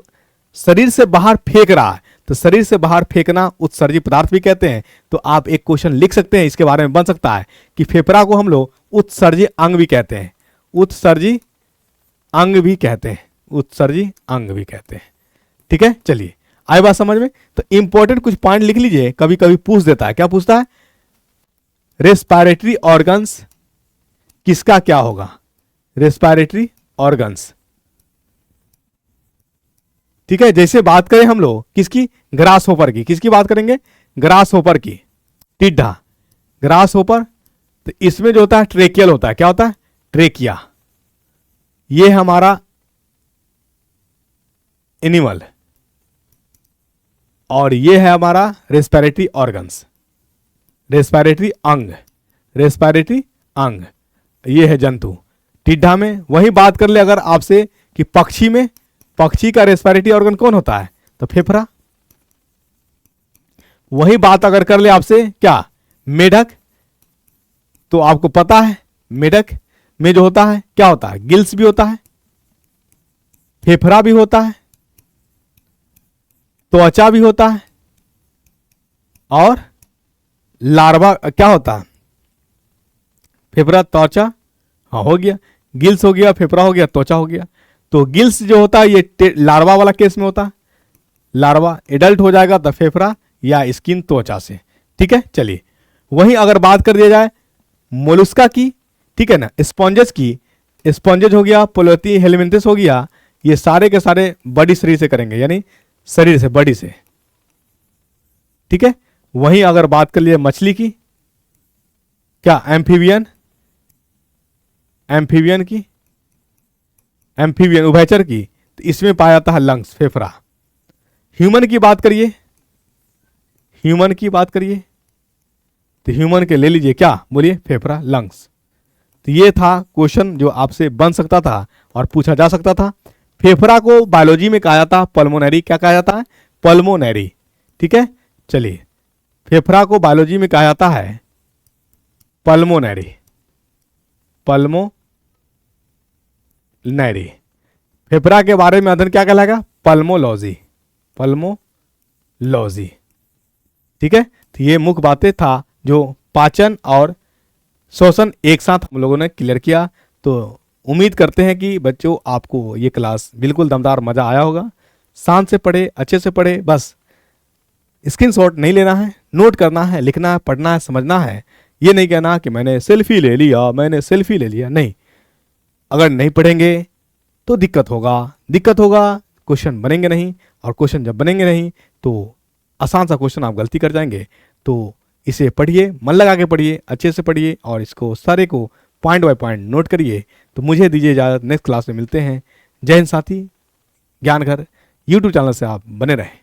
शरीर से बाहर फेंक रहा है, तो शरीर से बाहर फेंकना उत्सर्जी पदार्थ भी कहते हैं। तो आप एक क्वेश्चन लिख सकते हैं, इसके बारे में बन सकता है कि फेफड़ा को हम लोग उत्सर्जी अंग भी कहते हैं, उत्सर्जी अंग भी कहते हैं, उत्सर्जी अंग भी कहते हैं, ठीक है। चलिए, आई बात समझ में। तो इंपॉर्टेंट कुछ पॉइंट लिख लीजिए, कभी कभी पूछ देता है, क्या पूछता है, रेस्पिरेटरी ऑर्गन्स किसका क्या होगा, रेस्पिरेटरी ऑर्गन्स, ठीक है। जैसे बात करें हम लोग किसकी, ग्रास होपर की, किसकी बात करेंगे, ग्रास होपर की, टिड्ढा, ग्रास होपर। तो इसमें जो होता है ट्रेकियल होता है, क्या होता है, ट्रेकिया, ये है हमारा एनिमल और ये है हमारा रेस्पिरेटरी ऑर्गन्स, रेस्पिरेटरी अंग, रेस्पिरेटरी अंग, ये है जंतु। टिड्ढा में वही बात कर ले अगर आपसे कि पक्षी में, पक्षी का रेस्पिरेटरी ऑर्गन कौन होता है, तो फेफड़ा। वही बात अगर कर ले आपसे क्या, मेढक, तो आपको पता है मेढक में जो होता है क्या होता है, गिल्स भी होता है, फेफड़ा भी होता है, त्वचा भी होता है और लार्वा क्या होता है, फेफड़ा त्वचा, हाँ हो गया, गिल्स हो गया, फेफड़ा हो गया, त्वचा हो गया। तो गिल्स जो होता है ये लार्वा वाला केस में होता है, लार्वा एडल्ट हो जाएगा तो फेफड़ा या स्किन त्वचा से, ठीक है। चलिए वहीं अगर बात कर दिया जाए मोलस्का की, ठीक है ना, स्पॉन्जेस की, स्पॉन्जेज हो गया, पोलोती हेलमिंथस हो गया, ये सारे के सारे बड़ी शरीर से करेंगे, यानी शरीर से, बड़ी से, ठीक है। वहीं अगर बात कर लिए मछली की, क्या एम्फीबियन, एम्फीबियन की, एम्फीबियन उभयचर की, तो इसमें पाया जाता है लंग्स, फेफड़ा। ह्यूमन की बात करिए, ह्यूमन की बात करिए तो ह्यूमन के ले लीजिए क्या, बोलिए फेफड़ा, लंग्स। तो ये था क्वेश्चन जो आपसे बन सकता था और पूछा जा सकता था। फेफड़ा को बायोलॉजी में कहा जाता है पल्मोनरी, क्या कहा जाता है, पल्मोनरी, ठीक है। चलिए फेफड़ा को बायोलॉजी में कहा जाता है पल्मोनरी, पल्मोनरी। फेफड़ा के बारे में अध्ययन क्या कहलाएगा, पल्मोलॉजी, पल्मोलॉजी, ठीक है। तो ये मुख्य बातें था जो पाचन और श्वसन एक साथ हम लोगों ने क्लियर किया। तो उम्मीद करते हैं कि बच्चों आपको ये क्लास बिल्कुल दमदार मजा आया होगा। शांत से पढ़े, अच्छे से पढ़े, बस स्क्रीनशॉट नहीं लेना है, नोट करना है, लिखना है, पढ़ना है, समझना है। ये नहीं कहना कि मैंने सेल्फी ले लिया, मैंने सेल्फी ले लिया, नहीं। अगर नहीं पढ़ेंगे तो दिक्कत होगा, दिक्कत होगा, क्वेश्चन बनेंगे नहीं, और क्वेश्चन जब बनेंगे नहीं तो आसान सा क्वेश्चन आप गलती कर जाएंगे। तो इसे पढ़िए, मन लगा के पढ़िए, अच्छे से पढ़िए और इसको सारे को पॉइंट बाय पॉइंट नोट करिए। तो मुझे दीजिए इजाज़त, नेक्स्ट क्लास में मिलते हैं। जय हिंद साथी, ज्ञान घर यूट्यूब चैनल से आप बने रहें।